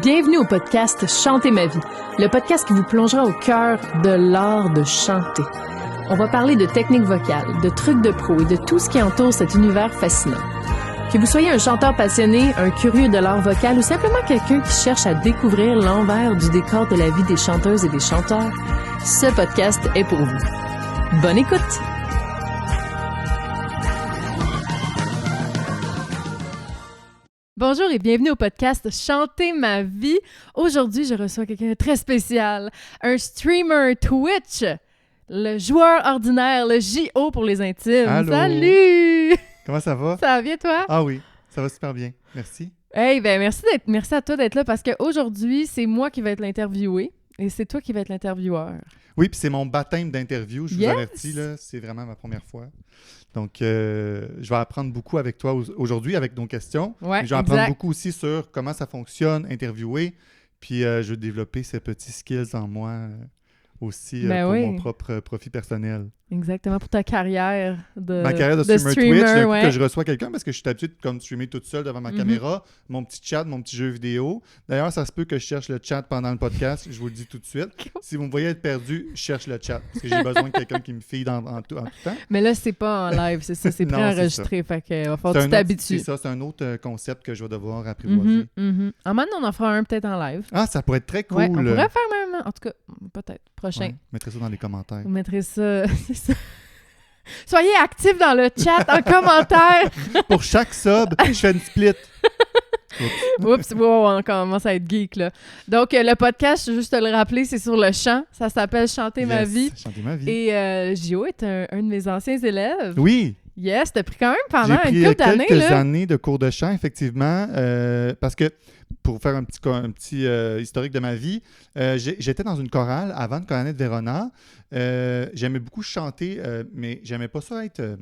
Bienvenue au podcast Chanter ma vie, le podcast qui vous plongera au cœur de l'art de chanter. On va parler de techniques vocales, de trucs de pro et de tout ce qui entoure cet univers fascinant. Que vous soyez un chanteur passionné, un curieux de l'art vocal ou simplement quelqu'un qui cherche à découvrir l'envers du décor de la vie des chanteuses et des chanteurs, ce podcast est pour vous. Bonne écoute! Bonjour et bienvenue au podcast Chanter ma vie. Aujourd'hui, je reçois quelqu'un de très spécial, un streamer Twitch, le joueur ordinaire, le JO pour les intimes. Allô. Salut! Comment ça va? Ça va bien, toi? Ah oui, ça va super bien. Merci. Hey, ben merci à toi d'être là parce qu'aujourd'hui, c'est moi qui vais être l'interviewé et c'est toi qui vas être l'intervieweur. Oui, puis c'est mon baptême d'interview. Je vous Yes! avertis, là, c'est vraiment ma première fois. Donc, je vais apprendre beaucoup avec toi aujourd'hui, avec nos questions. Ouais, Je vais apprendre exact. beaucoup aussi sur comment ça fonctionne, interviewer. Puis, je vais développer ces petits skills en moi aussi Ben pour oui. mon propre profit personnel. Exactement, pour ta carrière Ma carrière de streamer Twitch, d'un coup que je reçois quelqu'un parce que je suis habitué de comme streamer toute seule devant ma caméra, mon petit chat, mon petit jeu vidéo. D'ailleurs, ça se peut que je cherche le chat pendant le podcast, je vous le dis tout de suite. Si vous me voyez être perdu, je cherche le chat parce que j'ai besoin de quelqu'un qui me feed en tout temps. Mais là, c'est pas en live, c'est ça, c'est Non, préenregistré, fait que va falloir que tu C'est t'habitues. ça, c'est un autre concept que je vais devoir apprivoiser. En maintenant, on en fera un peut-être en live. Ah, ça pourrait être très cool. Ouais, on pourrait faire même, en tout cas, peut-être, prochain. Ouais, mettrez ça dans les commentaires. Vous mettrez ça, c'est ça. Soyez actifs dans le chat, en commentaire. Pour chaque sub, je fais une split. Oups, wow, on commence à être geek, là. Donc, le podcast, juste te le rappeler, c'est sur le chant. Ça s'appelle Chanter ma Yes, vie. Chanter ma vie. Et Gio est un de mes anciens élèves. Oui. Yes, t'as pris quand même pendant J'ai pris une couple d'années, quelques là. années de cours de chant, effectivement, parce que, pour faire un petit historique de ma vie, j'étais dans une chorale avant de connaître Verona. J'aimais beaucoup chanter, mais j'aimais pas ça être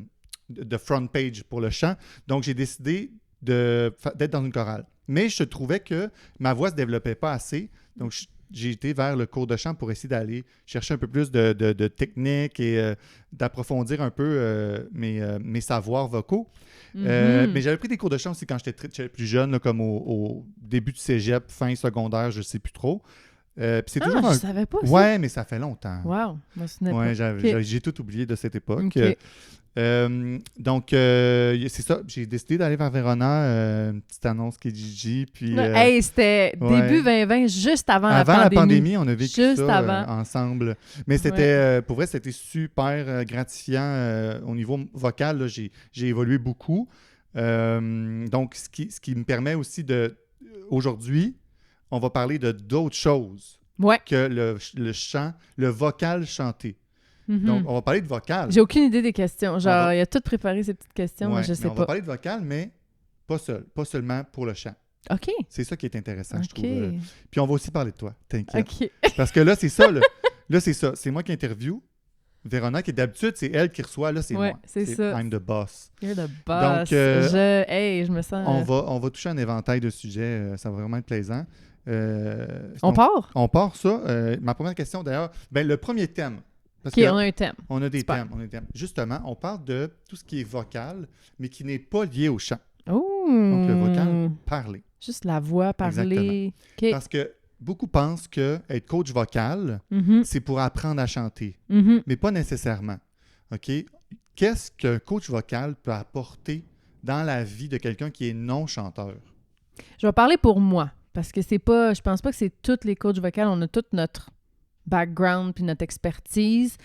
de front page pour le chant. Donc, j'ai décidé d'être dans une chorale. Mais je trouvais que ma voix se développait pas assez. Donc, j'ai été vers le cours de chant pour essayer d'aller chercher un peu plus de technique et d'approfondir un peu mes savoirs vocaux. Mais j'avais pris des cours de chant aussi quand j'étais plus jeune, là, comme au début du cégep, fin secondaire, je ne sais plus trop. Puis c'est toujours Je savais pas ça. Ouais, mais ça fait longtemps. Wow, je me souvenais Ouais, pas. j'ai tout oublié de cette époque. Ok. Donc, c'est ça. J'ai décidé d'aller vers Verona, une petite annonce qui est Gigi. Puis, Hey, c'était ouais. début 2020, juste avant la avant pandémie. la pandémie, on a vécu Juste ça avant. ensemble. Mais c'était, pour vrai, c'était super gratifiant. Au niveau vocal, là, j'ai évolué beaucoup. Donc, ce qui me permet aussi aujourd'hui, on va parler de d'autres choses Ouais. que le chant, le vocal chanté. Donc, on va parler de vocal. J'ai aucune idée des questions. Genre, va- il a tout préparé ces petites questions, Ouais, mais je mais sais on va pas. parler de vocal, mais pas seulement pour le chant. OK. C'est ça qui est intéressant, je OK. trouve. Puis on va aussi parler de toi, t'inquiète. OK. Parce que là, c'est ça. Là, c'est ça. C'est moi qui interview. Vérona, qui d'habitude, c'est elle qui reçoit. Là, c'est Ouais, moi. c'est ça. I'm the boss. You're the boss. Donc, je me sens... on va toucher un éventail de sujets. Ça va vraiment être plaisant. On part? On part, ça. Ma première question, d'ailleurs, le premier thème. Parce OK, que on a un thème. on a des Super. thèmes. Justement, on parle de tout ce qui est vocal, mais qui n'est pas lié au chant. Oh! Donc, le vocal parlé. Juste la voix, parler. OK. Parce que beaucoup pensent que être coach vocal, Mhm. c'est pour apprendre à chanter, Mhm. mais pas nécessairement. OK? Qu'est-ce qu'un coach vocal peut apporter dans la vie de quelqu'un qui est non-chanteur? Je vais parler pour moi, parce que c'est pas... Je pense pas que c'est tous les coachs vocaux. On a tout notre background puis notre expertise.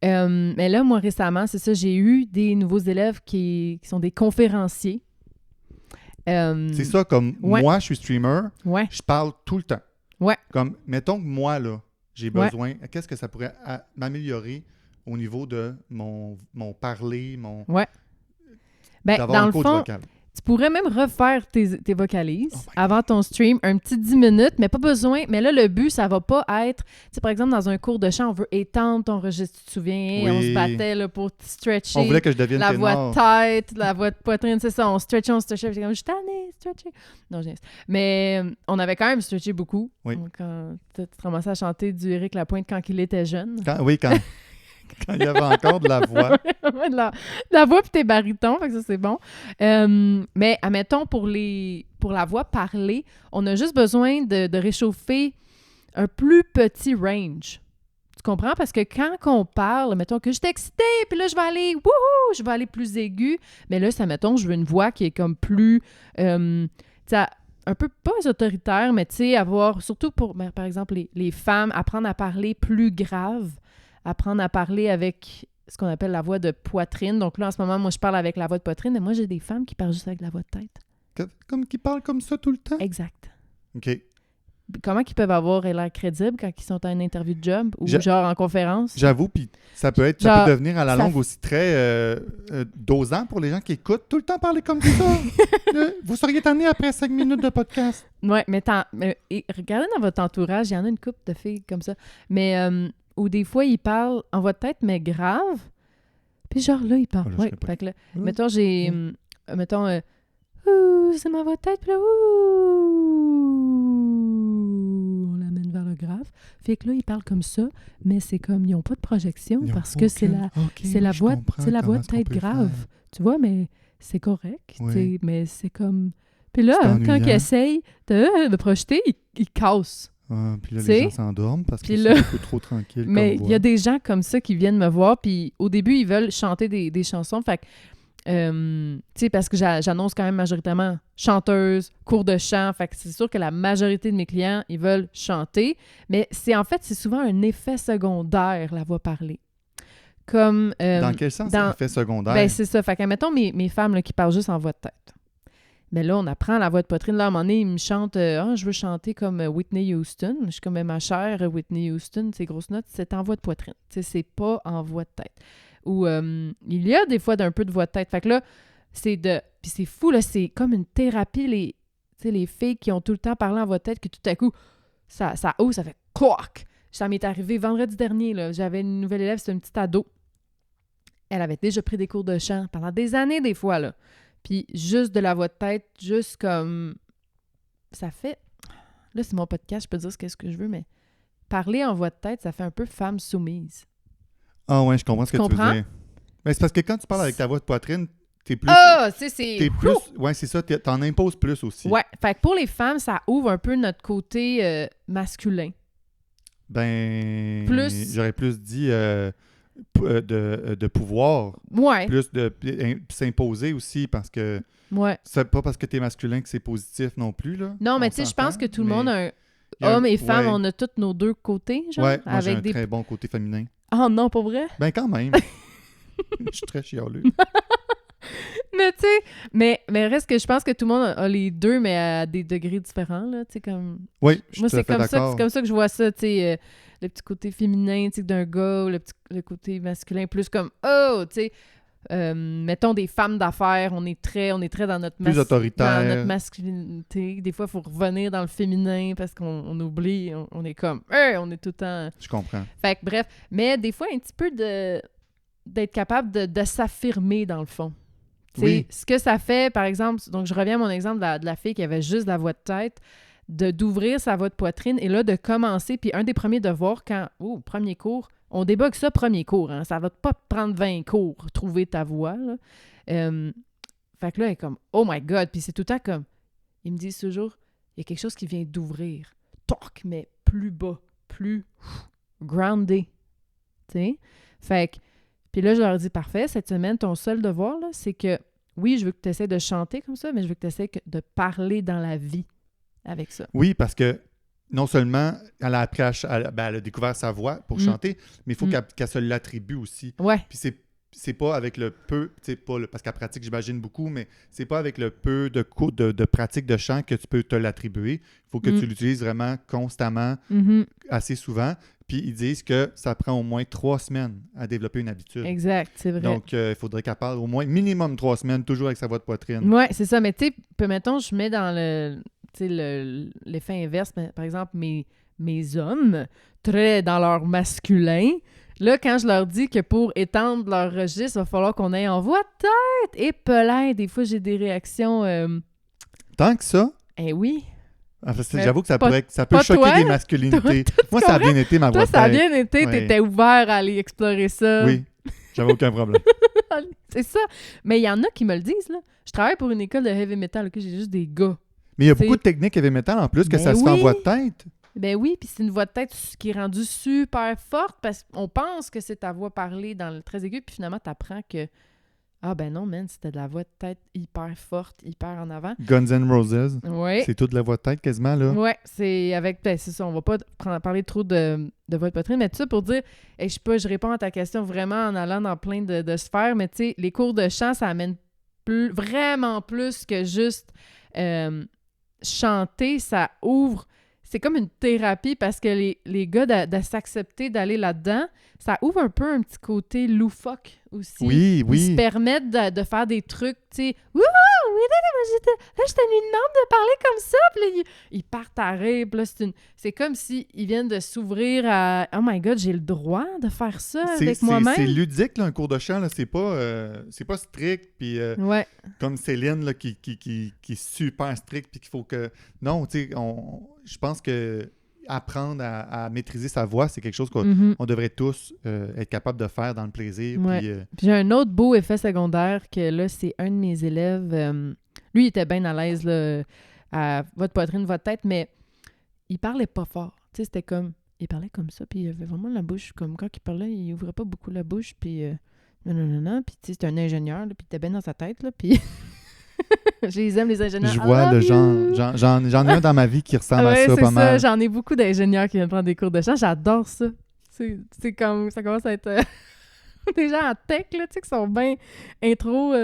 Mais là, moi, récemment, c'est ça, j'ai eu des nouveaux élèves qui sont des conférenciers. C'est ça, comme Ouais. moi, je suis streamer, Ouais. je parle tout le temps. Ouais. Comme, mettons que moi, là, j'ai Ouais. besoin, qu'est-ce que ça pourrait m'améliorer au niveau de mon parler, Ben, d'avoir dans un le coach fond, vocal. tu pourrais même refaire tes vocalises Oh my God. avant ton stream, un petit 10 minutes, mais pas besoin. Mais là, le but, ça va pas être... Tu sais, par exemple, dans un cours de chant, on veut étendre ton registre, tu te souviens? Oui. On se battait là, pour stretcher. On voulait que je devienne La ténor. voix de tête, la voix de poitrine, c'est ça. On stretchait. J'étais comme, je suis tannée, stretcher. Non, je niaise. Mais on avait quand même stretché beaucoup. Oui. Donc, quand tu commençais à chanter du Éric Lapointe quand il était jeune. Oui, quand Quand il y avait encore de la voix. la voix puis tes barytons, fait que ça, c'est bon. Mais, admettons, pour la voix parlée, on a juste besoin de réchauffer un plus petit range. Tu comprends? Parce que quand on parle, mettons que je suis excitée, puis là, je vais aller plus aigu. Mais là, ça, mettons, je veux une voix qui est comme plus, tu sais, un peu pas autoritaire, mais tu sais, avoir, surtout pour, par exemple, les femmes, apprendre à parler plus grave, apprendre à parler avec ce qu'on appelle la voix de poitrine. Donc là, en ce moment, moi, je parle avec la voix de poitrine, mais moi, j'ai des femmes qui parlent juste avec la voix de tête. Comme qui parlent comme ça tout le temps? Exact. OK. Comment ils peuvent avoir l'air crédible quand ils sont à une interview de job ou genre en conférence? J'avoue, puis ça peut devenir à la longue aussi très dosant pour les gens qui écoutent. Tout le temps parler comme ça. Vous seriez tanné après 5 minutes de podcast. Oui, mais regardez dans votre entourage, il y en a une couple de filles comme ça. Mais où des fois, ils parlent en voix de tête, mais grave. Puis genre là, ils parlent. Ouais, fait que là, mettons, c'est ma voix de tête, puis là, on l'amène vers le grave. Fait que là, ils parlent comme ça, mais c'est comme, ils n'ont pas de projection parce que c'est la voix de tête grave. Faire. Tu vois, mais c'est correct, oui. Mais c'est comme... Puis là, quand ils essayent de projeter, ils cassent. Ah, puis là, les gens s'endorment parce qu'ils sont un peu trop tranquilles. Mais il y a des gens comme ça qui viennent me voir, puis au début, ils veulent chanter des chansons. Fait que, tu sais, parce que j'annonce quand même majoritairement chanteuse, cours de chant. Fait que c'est sûr que la majorité de mes clients, ils veulent chanter. Mais c'est souvent un effet secondaire, la voix parlée. Comme, dans quel sens, un effet secondaire? Ben, c'est ça. Fait que, mettons, mes femmes là, qui parlent juste en voix de tête. Mais là, on apprend la voix de poitrine. Là, à un moment donné, ils me chantent « je veux chanter comme Whitney Houston. » Je suis comme « ma chère Whitney Houston, ces grosses notes, c'est en voix de poitrine. » Tu sais, c'est pas en voix de tête. Ou il y a des fois d'un peu de voix de tête. Fait que là, c'est de... Puis c'est fou, là, c'est comme une thérapie, les filles qui ont tout le temps parlé en voix de tête, que tout à coup, ça fait « cloc ». Ça m'est arrivé vendredi dernier, là. J'avais une nouvelle élève, c'était une petite ado. Elle avait déjà pris des cours de chant pendant des années, des fois, là. Puis juste de la voix de tête, juste comme... Ça fait... Là, c'est mon podcast, je peux dire ce que je veux, mais parler en voix de tête, ça fait un peu femme soumise. Ah ouais, je comprends ce que tu veux dire. Mais c'est parce que quand tu parles avec ta voix de poitrine, t'es plus... c'est... plus... Ouais, c'est ça, t'en imposes plus aussi. Ouais, fait que pour les femmes, ça ouvre un peu notre côté masculin. Ben... J'aurais plus dit... de pouvoir, plus de s'imposer aussi, parce que c'est pas parce que t'es masculin que c'est positif non plus, là. Non, mais tu sais, je pense que tout le monde, hommes et femmes, on a tous nos deux côtés, genre. Ouais, moi j'ai un très bon côté féminin. Oh non, pas vrai? Ben quand même. Je suis très chialeux. Mais tu sais, mais reste que je pense que tout le monde a les deux, mais à des degrés différents, là, tu sais, comme... Oui, je suis moi, tout à fait d'accord. C'est comme ça que je vois ça, tu sais, le petit côté féminin, tu sais, d'un gars, le côté masculin, plus comme, tu sais, mettons des femmes d'affaires, on est très dans notre... Plus autoritaire. Dans notre masculinité. Des fois, il faut revenir dans le féminin parce qu'on oublie, on est comme, on est tout le temps... Je comprends. Fait que bref, mais des fois, un petit peu d'être capable de s'affirmer, dans le fond. Oui. Ce que ça fait, par exemple, donc je reviens à mon exemple de la fille qui avait juste la voix de tête, d'ouvrir sa voix de poitrine et là, de commencer. Puis un des premiers devoirs, premier cours, on débug ça premier cours. Hein, ça va pas prendre 20 cours, trouver ta voix. Là. Fait que là, elle est comme, oh my God. Puis c'est tout le temps comme, ils me disent toujours, il y a quelque chose qui vient d'ouvrir. Toc, mais plus bas, plus groundé. Tu sais? Fait que, puis là, je leur dis, parfait, cette semaine, ton seul devoir, là, c'est que, oui, je veux que tu essaies de chanter comme ça, mais je veux que tu essaies de parler dans la vie avec ça. Oui, parce que non seulement elle a appris elle a découvert sa voix pour chanter, mais il faut qu'elle se l'attribue aussi. Ouais. Puis c'est pas avec le peu, parce qu'elle pratique, j'imagine, beaucoup, mais c'est pas avec le peu de pratique de chant que tu peux te l'attribuer. Il faut que tu l'utilises vraiment constamment, assez souvent. Puis ils disent que ça prend au moins 3 semaines à développer une habitude. Exact, c'est vrai. Donc, il faudrait qu'elle parle au moins minimum 3 semaines, toujours avec sa voix de poitrine. Oui, c'est ça. Mais tu sais, mettons, je mets dans l'effet inverse, par exemple, mes hommes, très dans leur masculin. Là, quand je leur dis que pour étendre leur registre, il va falloir qu'on aille en voix de tête. Et pelin, des fois, j'ai des réactions... Tant que ça? Eh oui. Enfin, Mais j'avoue que ça pas- peut pas choquer toi. des masculinités. Moi, ça a bien été ma voix Toi, de ça a tête. bien été, Ouais. t'étais ouvert à aller explorer ça. Oui, j'avais aucun problème. C'est ça. Mais il y en a qui me le disent, là. Je travaille pour une école de heavy metal, OK? J'ai juste des gars. Mais il y a C'est- beaucoup de techniques heavy metal en plus que Ben ça se fait en oui. voix de tête. Ben oui, puis c'est une voix de tête qui est rendue super forte parce qu'on pense que c'est ta voix parlée dans le très aigu, puis finalement, t'apprends que ah ben non, man, c'était de la voix de tête hyper forte, hyper en avant. Guns N' Roses. Ouais. C'est toute la voix de tête quasiment, là. Ouais, c'est avec. Ben, c'est ça, on va pas parler trop de voix de poitrine, mais tout ça pour dire, je sais pas, je réponds à ta question vraiment en allant dans plein de sphères, mais tu sais, les cours de chant, ça amène vraiment plus que juste chanter, ça ouvre. C'est comme une thérapie parce que les gars de s'accepter d'aller là-dedans, ça ouvre un peu un petit côté loufoque aussi. Oui, Ils se oui. permettent de faire des trucs, tu sais. Wouhou! Oui, là, je te lui demande de parler comme ça. Puis là, ils partent à rire. Puis là, c'est comme s'ils viennent de s'ouvrir à oh my God, j'ai le droit de faire ça avec moi-même. C'est ludique, là, un cours de chant. Là. C'est pas strict. Puis Ouais. comme Céline, là, qui est super strict. Puis qu'il faut que. Non, tu sais, je pense que apprendre à maîtriser sa voix, c'est quelque chose qu'on Mhm. on devrait tous être capable de faire dans le plaisir. Ouais. Puis, Puis j'ai un autre beau effet secondaire que là, c'est un de mes élèves. Lui, il était bien à l'aise là, à votre poitrine, votre tête, mais il parlait pas fort. Tu sais, c'était comme. Il parlait comme ça, puis il avait vraiment la bouche. Comme quand il parlait, il ouvrait pas beaucoup la bouche, puis. Non. Puis tu sais, c'était un ingénieur, là, puis il était bien dans sa tête, là, puis. Je les aime, les ingénieurs. je vois le I love you. genre. J'en ai un dans ma vie qui ressemble à Ouais, ça c'est pas mal. J'en ai beaucoup d'ingénieurs qui viennent prendre des cours de chant. J'adore ça. C'est comme... Ça commence à être... des gens en tech, là, tu sais, qui sont bien intro.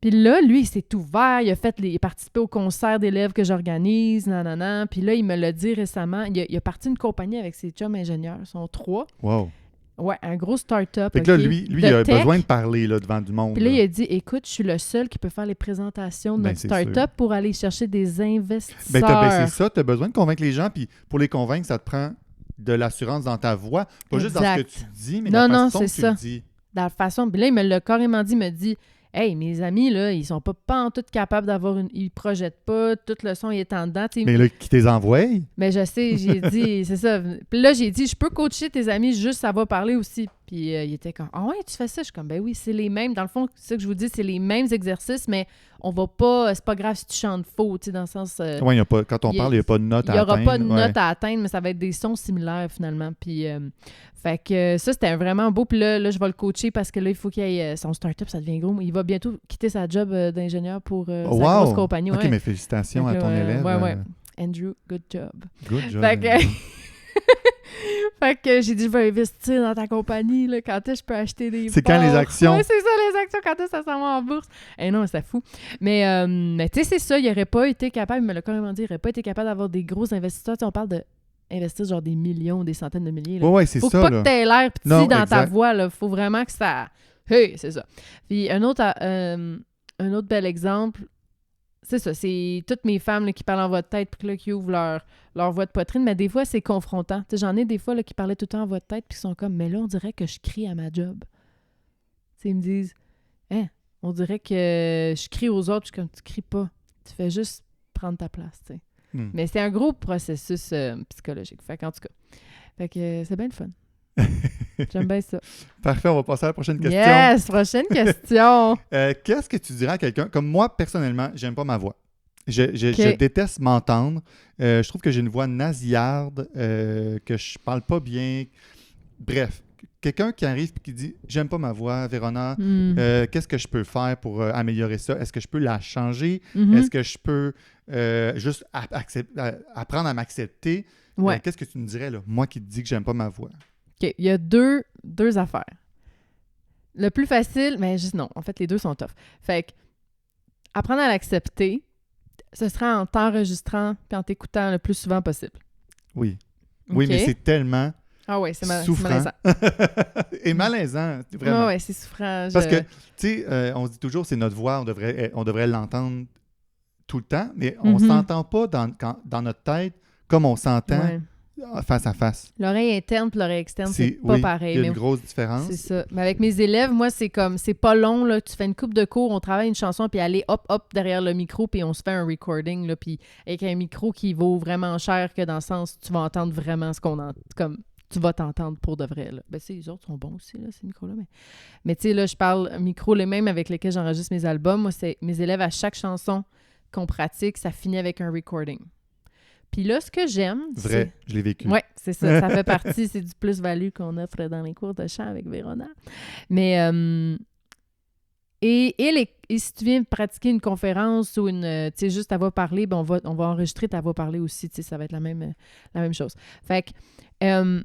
Puis là, lui, il s'est ouvert. Il a participé au concert d'élèves que j'organise, nanana. Puis là, il me l'a dit récemment. Il a parti une compagnie avec ses chums ingénieurs. Ils sont 3. Wow. Ouais, un gros start-up. Fait que là, ok, lui de il a tech. besoin de parler là, devant du monde. Puis là, là. il a dit, écoute, je suis le seul qui peut faire les présentations de Ben, notre c'est start-up sûr. pour aller chercher des Ben, investisseurs. c'est ça, tu as besoin de convaincre les gens, puis pour les convaincre, ça te prend de l'assurance dans ta voix, pas juste dans ce que Exact. tu dis, mais Non, la non, façon c'est que tu ça. le dis. Dans la façon. Puis là, il me l'a carrément dit, il me dit hey, mes amis, là, ils sont pas en tout capables d'avoir une. Ils projettent pas, tout le son il est en dedans. tu sais. Mais là, qui t'es envoie? Mais je sais, j'ai dit, c'est ça. Puis là, j'ai dit, je peux coacher tes amis, juste ça va parler aussi. Puis il était comme, ah ouais, tu fais ça? Je suis comme, ben oui, c'est les mêmes. Dans le fond, c'est ça que je vous dis, c'est les mêmes exercices, mais on va pas. C'est pas grave si tu chantes faux, tu sais, dans le sens. Ouais, quand on parle, il n'y a pas de note à Il n'y atteindre. aura pas de ouais. note à atteindre, mais ça va être des sons similaires finalement. Puis, fait que ça, c'était vraiment beau. Puis là, je vais le coacher parce que là, il faut qu'il ait son start-up, ça devient gros. Il va bientôt quitter sa job d'ingénieur pour sa Wow! grosse compagnie. OK, Ouais. mais félicitations Fait à que, ton élève. ouais. Andrew, good job. Good job. Fait que- Andrew. Fait que j'ai dit, je vais investir dans ta compagnie. Là, quand est-ce que je peux acheter des C'est quand parts? les actions? Ouais, c'est ça, les actions. Quand est-ce que ça s'en va en bourse? Eh non, c'est fou. Mais tu sais, c'est ça. Il n'aurait pas été capable, il me l'a carrément dit, il n'aurait pas été capable d'avoir des gros investisseurs. Tu sais, on parle de investir genre des millions, des centaines de milliers. Là. Ouais, c'est Faut ça. pas là. que tu aies l'air petit Non, dans ta exact. voix. Là. Faut vraiment que ça... Hey, c'est ça. Puis un autre bel exemple, c'est ça, c'est toutes mes femmes là, qui parlent en voix de tête puis là, qui ouvrent leur voix de poitrine, mais des fois, c'est confrontant. Tu sais, j'en ai des fois là, qui parlaient tout le temps en voix de tête puis qui sont comme, mais là, on dirait que je crie à ma job. Tu sais, ils me disent, hein, on dirait que je crie aux autres, puis je suis comme, tu cries pas. Tu fais juste prendre ta place, tu sais. Mais c'est un gros processus psychologique. Fait qu'en tout cas, fait que c'est bien le fun. J'aime bien ça. Parfait, on va passer à la prochaine question. Yes! Prochaine question! Qu'est-ce que tu dirais à quelqu'un? Comme moi, personnellement, j'aime pas ma voix. Je déteste m'entendre. Je trouve que j'ai une voix nasillarde, que je parle pas bien. Bref, quelqu'un qui arrive et qui dit « J'aime pas ma voix, Vérona. Qu'est-ce que je peux faire pour améliorer ça? Est-ce que je peux la changer? Mhm. Est-ce que je peux juste apprendre à m'accepter? Ouais. Qu'est-ce que tu me dirais, là? Moi qui te dis que j'aime pas ma voix. OK. Il y a deux affaires. Le plus facile, mais juste non. En fait, les deux sont tough. Fait que, apprendre à l'accepter, ce sera en t'enregistrant et en t'écoutant le plus souvent possible. Oui. Oui, OK? mais c'est tellement Ah ouais, c'est souffrant. malaisant. Et malaisant, vraiment. Ah ouais, c'est souffrant. Parce que, tu sais, on se dit toujours c'est notre voix, on devrait l'entendre tout le temps, mais on Mhm. s'entend pas dans notre tête comme on s'entend Ouais. face à face. L'oreille interne et l'oreille externe, c'est pas oui, pareil. il y a une grosse différence. C'est ça. Mais avec mes élèves, moi, c'est comme, c'est pas long, là. Tu fais une coupe de cours, on travaille une chanson, puis aller hop derrière le micro, puis on se fait un recording, là, puis avec un micro qui vaut vraiment cher, que dans le sens, tu vas entendre vraiment ce qu'on entend, comme tu vas t'entendre pour de vrai, là. Ben, les autres sont bons aussi, là, ces micros-là, mais tu sais, là, je parle micro les mêmes avec lesquels j'enregistre mes albums. Moi, c'est mes élèves, à chaque chanson qu'on pratique, ça finit avec un recording. Puis là, ce que j'aime... Vrai, je l'ai vécu. Oui, c'est ça. Ça fait partie, c'est du plus-value qu'on offre dans les cours de chant avec Vérona. Mais... Et si tu viens pratiquer une conférence ou une... Tu sais, juste ta voix parler, ben on va enregistrer ta voix parler aussi. Tu sais, ça va être la même chose. Fait que...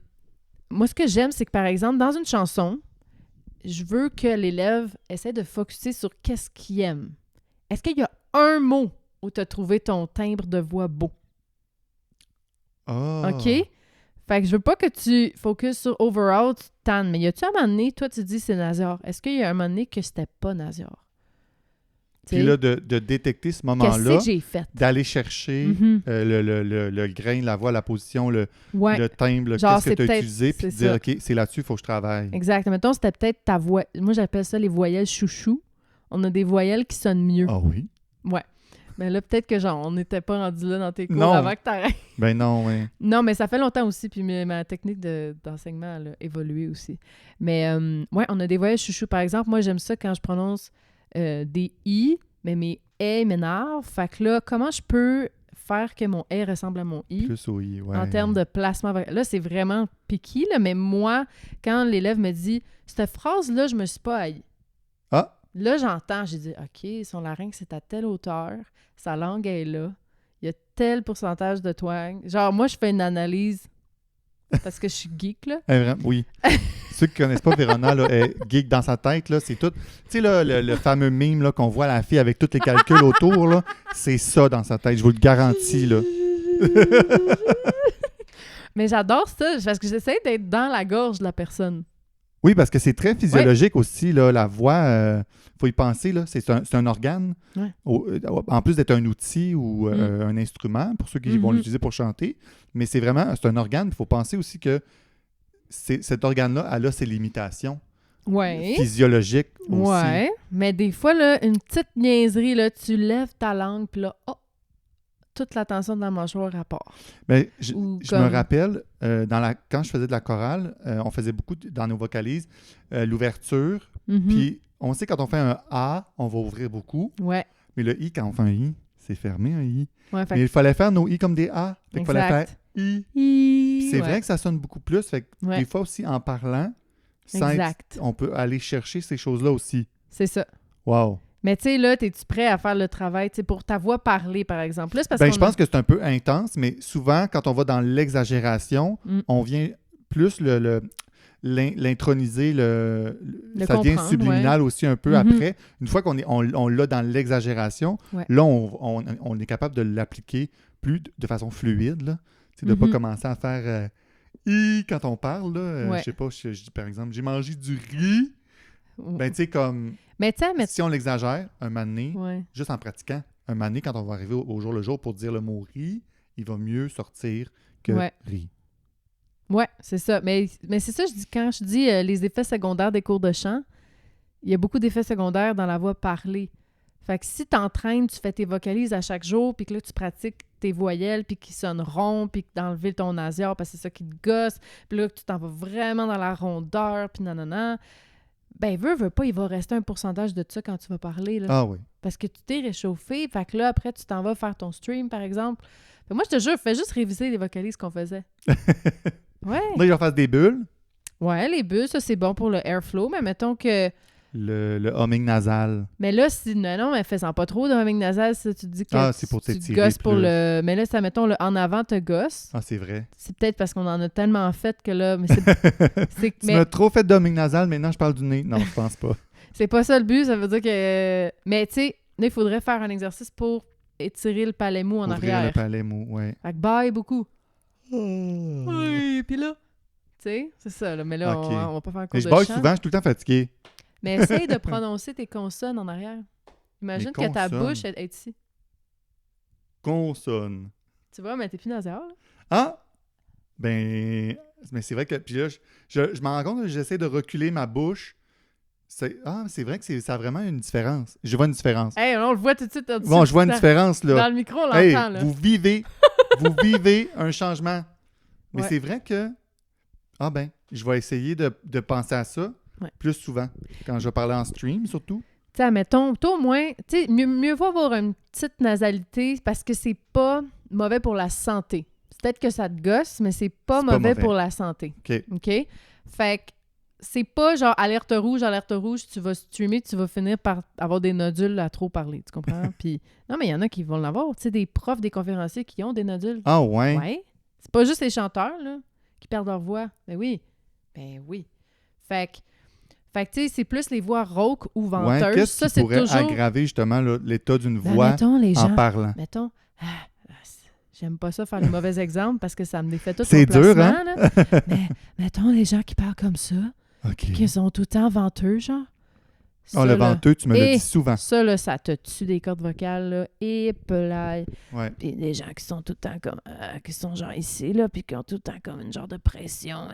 moi, ce que j'aime, c'est que, par exemple, dans une chanson, je veux que l'élève essaie de focusser sur qu'est-ce qu'il aime. Est-ce qu'il y a un mot où tu as trouvé ton timbre de voix beau? Oh. OK? Fait que je veux pas que tu focuses sur overall, tu tannes. Mais y a-tu un moment donné, toi, tu dis c'est Naziar. Est-ce qu'il y a un moment donné que c'était pas Naziar? Puis là, de détecter ce moment-là, qu'est-ce que j'ai fait? D'aller chercher le grain, la voix, la position, le timbre, genre, qu'est-ce que tu as utilisé, puis de dire, OK, c'est là-dessus, il faut que je travaille. Exact. Mettons, c'était peut-être ta voix. Moi, j'appelle ça les voyelles chouchou. On a des voyelles qui sonnent mieux. Ah oui? Ouais. Mais là, peut-être que genre, on n'était pas rendu là dans tes cours avant que t'arrêtes. Ben non, oui. Non, mais ça fait longtemps aussi, puis ma technique d'enseignement elle a évolué aussi. Mais ouais, on a des voyelles chouchou. Par exemple, moi, j'aime ça quand je prononce des I, mais mes « m'énervent. Fait que là, comment je peux faire que mon « ressemble à mon « i » plus au I, ouais. En termes de placement? Là, c'est vraiment picky, là, mais moi, quand l'élève me dit « Cette phrase-là, je me suis pas haï. » Ah! Là, j'entends, j'ai dit « OK, son larynx est à telle hauteur, sa langue est là, il y a tel pourcentage de twang. » Genre, moi, je fais une analyse parce que je suis geek, là. Oui. Ceux qui connaissent pas Vérona, là, geek dans sa tête, là, c'est tout. Tu sais, là, le fameux meme là, qu'on voit la fille avec tous les calculs autour, là, c'est ça dans sa tête, je vous le garantis, là. Mais j'adore ça, parce que j'essaie d'être dans la gorge de la personne. Oui, parce que c'est très physiologique aussi, là, la voix, faut y penser, là, c'est un organe, en plus d'être un outil ou un instrument, pour ceux qui vont l'utiliser pour chanter, mais c'est un organe, il faut penser aussi que cet organe-là, elle a ses limitations physiologiques aussi. Oui, mais des fois, là, une petite niaiserie, là, tu lèves ta langue, puis là, toute l'attention de la mâchoire à part. Ben, je me rappelle, quand je faisais de la chorale, on faisait beaucoup dans nos vocalises, l'ouverture, puis on sait quand on fait un A, on va ouvrir beaucoup, mais le I, quand on fait un I, c'est fermé un I. Ouais, mais il fallait faire nos I comme des A. Il fallait faire I. C'est vrai que ça sonne beaucoup plus. Fait que des fois aussi, en parlant, on peut aller chercher ces choses-là aussi. C'est ça. Wow. Mais tu sais, là, es-tu prêt à faire le travail pour ta voix parler, par exemple? Là, je pense que c'est un peu intense, mais souvent, quand on va dans l'exagération, on vient plus l'introniser, ça devient subliminal aussi un peu après. Une fois qu'on l'a dans l'exagération, là, on est capable de l'appliquer plus de façon fluide, là. De ne pas commencer à faire quand on parle. Là, je sais pas, je dis par exemple, j'ai mangé du riz. Ben, tu sais, comme... Mais si on l'exagère, un moment donné, juste en pratiquant, un moment donné, quand on va arriver au jour le jour pour dire le mot riz, il va mieux sortir que riz. Oui, c'est ça. Mais c'est ça, quand je dis les effets secondaires des cours de chant, il y a beaucoup d'effets secondaires dans la voix parlée. Fait que si tu t'entraînes, tu fais tes vocalises à chaque jour, puis que là, tu pratiques tes voyelles, puis qui sonnent rond, puis d'enlever ton nasillard, parce que c'est ça qui te gosse, puis là, que tu t'en vas vraiment dans la rondeur, puis nanana, ben, veux pas, il va rester un pourcentage de ça quand tu vas parler, là. Ah oui. Parce que tu t'es réchauffé, fait que là, après, tu t'en vas faire ton stream, par exemple. Fait moi, je te jure, fais juste réviser les vocalises qu'on faisait. Ouais. Là, il va faire des bulles. Ouais, les bulles, ça, c'est bon pour le airflow, mais mettons que... Le humming nasal. Mais là, non, mais faisant pas trop de humming nasal, ça, tu te dis que c'est pour tu gosses pour le... Mais là, ça, mettons, le en avant te gosse. Ah, c'est vrai. C'est peut-être parce qu'on en a tellement fait que là... Mais tu m'as trop fait de humming nasal, maintenant je parle du nez. Non, je pense pas. C'est pas ça le but, ça veut dire que... Mais tu sais, là, il faudrait faire un exercice pour étirer le palais mou en arrière. Le palais mou, oui. Fait que baille beaucoup. Oui, puis là... Tu sais, c'est ça, là. Mais là, on va pas faire un cours de chant. Mais je baille souvent, je suis tout le temps fatigué. Mais essaye de prononcer tes consonnes en arrière. Imagine que ta bouche est ici. Consonne. Tu vois, mais t'es plus nasal, là. Ah! Ben, mais c'est vrai que... Puis là, je m'en rends compte que j'essaie de reculer ma bouche. C'est vrai que ça a vraiment une différence. Je vois une différence. Hey, on le voit tout de suite. Bon, je vois une différence, là. Dans le micro, on l'entend, Hey, là. vous vivez un changement. Mais Ouais. c'est vrai que... Ah ben, je vais essayer de penser à ça plus souvent. Quand je vais parler en stream, surtout. Tu sais, admettons, toi au moins, tu sais, mieux vaut avoir une petite nasalité parce que c'est pas mauvais pour la santé. Peut-être que ça te gosse, mais c'est pas mauvais pour la santé. OK? Fait que c'est pas genre alerte rouge, tu vas streamer, tu vas finir par avoir des nodules à trop parler, tu comprends? Puis, non, mais il y en a qui vont l'avoir. Tu sais, des profs, des conférenciers qui ont des nodules. Ah ouais? Ouais. C'est pas juste les chanteurs, là, qui perdent leur voix. Ben oui. Fait que, tu sais, c'est plus les voix rauques ou venteuses. Ouais, qu'est-ce qui pourrait aggraver, justement, là, l'état d'une voix en parlant? Mettons, j'aime pas ça faire les mauvais exemples parce que ça me défait tout c'est mon placement. C'est dur, hein? Là. Mais mettons les gens qui parlent comme ça, qui sont tout le temps venteux, genre. Ça, le venteux, tu me le dis souvent. Ça, là, ça te tue des cordes vocales, là. Et là. Ouais. Puis les gens qui sont tout le temps comme... qui sont genre ici, là, puis qui ont tout le temps comme une genre de pression,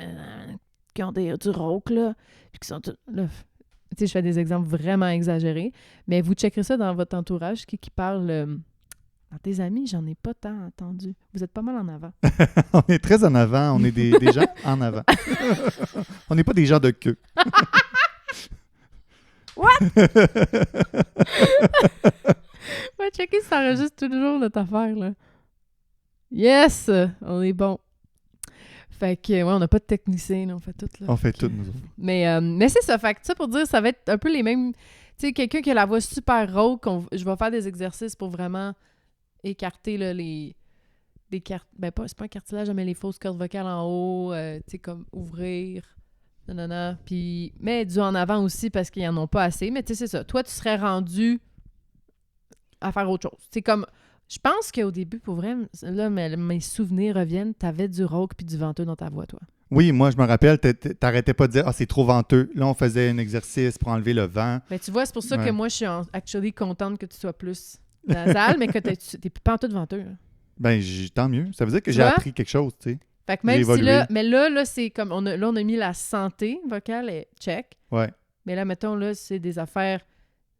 qui ont du rauque, là, puis qui sont tout... Là, tu sais, je fais des exemples vraiment exagérés, mais vous checkerez ça dans votre entourage, qui parle... Dans tes amis, j'en ai pas tant entendu. Vous êtes pas mal en avant. On est très en avant. On est des gens en avant. On n'est pas des gens de queue. What? Ouais, checker si ça enregistre toujours notre affaire, là. Yes! On est bon. Fait que, ouais, on n'a pas de technicien, là, on fait tout, là. On fait tout, nous autres. Mais c'est ça. Fait que ça, pour dire, ça va être un peu les mêmes... Tu sais, quelqu'un qui a la voix super rauque, je vais faire des exercices pour vraiment écarter, là, des cartes... Ben, c'est pas un cartilage, mais les fausses cordes vocales en haut, tu sais, comme ouvrir... Non. Puis, mais du en avant aussi parce qu'ils en ont pas assez. Mais tu sais, c'est ça. Toi, tu serais rendu à faire autre chose. C'est comme... Je pense qu'au début, pour vrai, là, mes souvenirs reviennent, t'avais du rauque puis du venteux dans ta voix, toi. Oui, moi, je me rappelle, t'arrêtais pas de dire « Ah, c'est trop venteux ». Là, on faisait un exercice pour enlever le vent. Ben, tu vois, c'est pour ça que moi, je suis actually contente que tu sois plus nasal, mais que t'es plus pantoute venteux. Là. Ben, tant mieux. Ça veut dire que j'ai appris quelque chose, tu sais. Fait que même si là... Mais là, c'est comme... on a mis la santé vocale et check. Ouais. Mais là, mettons, là, c'est des affaires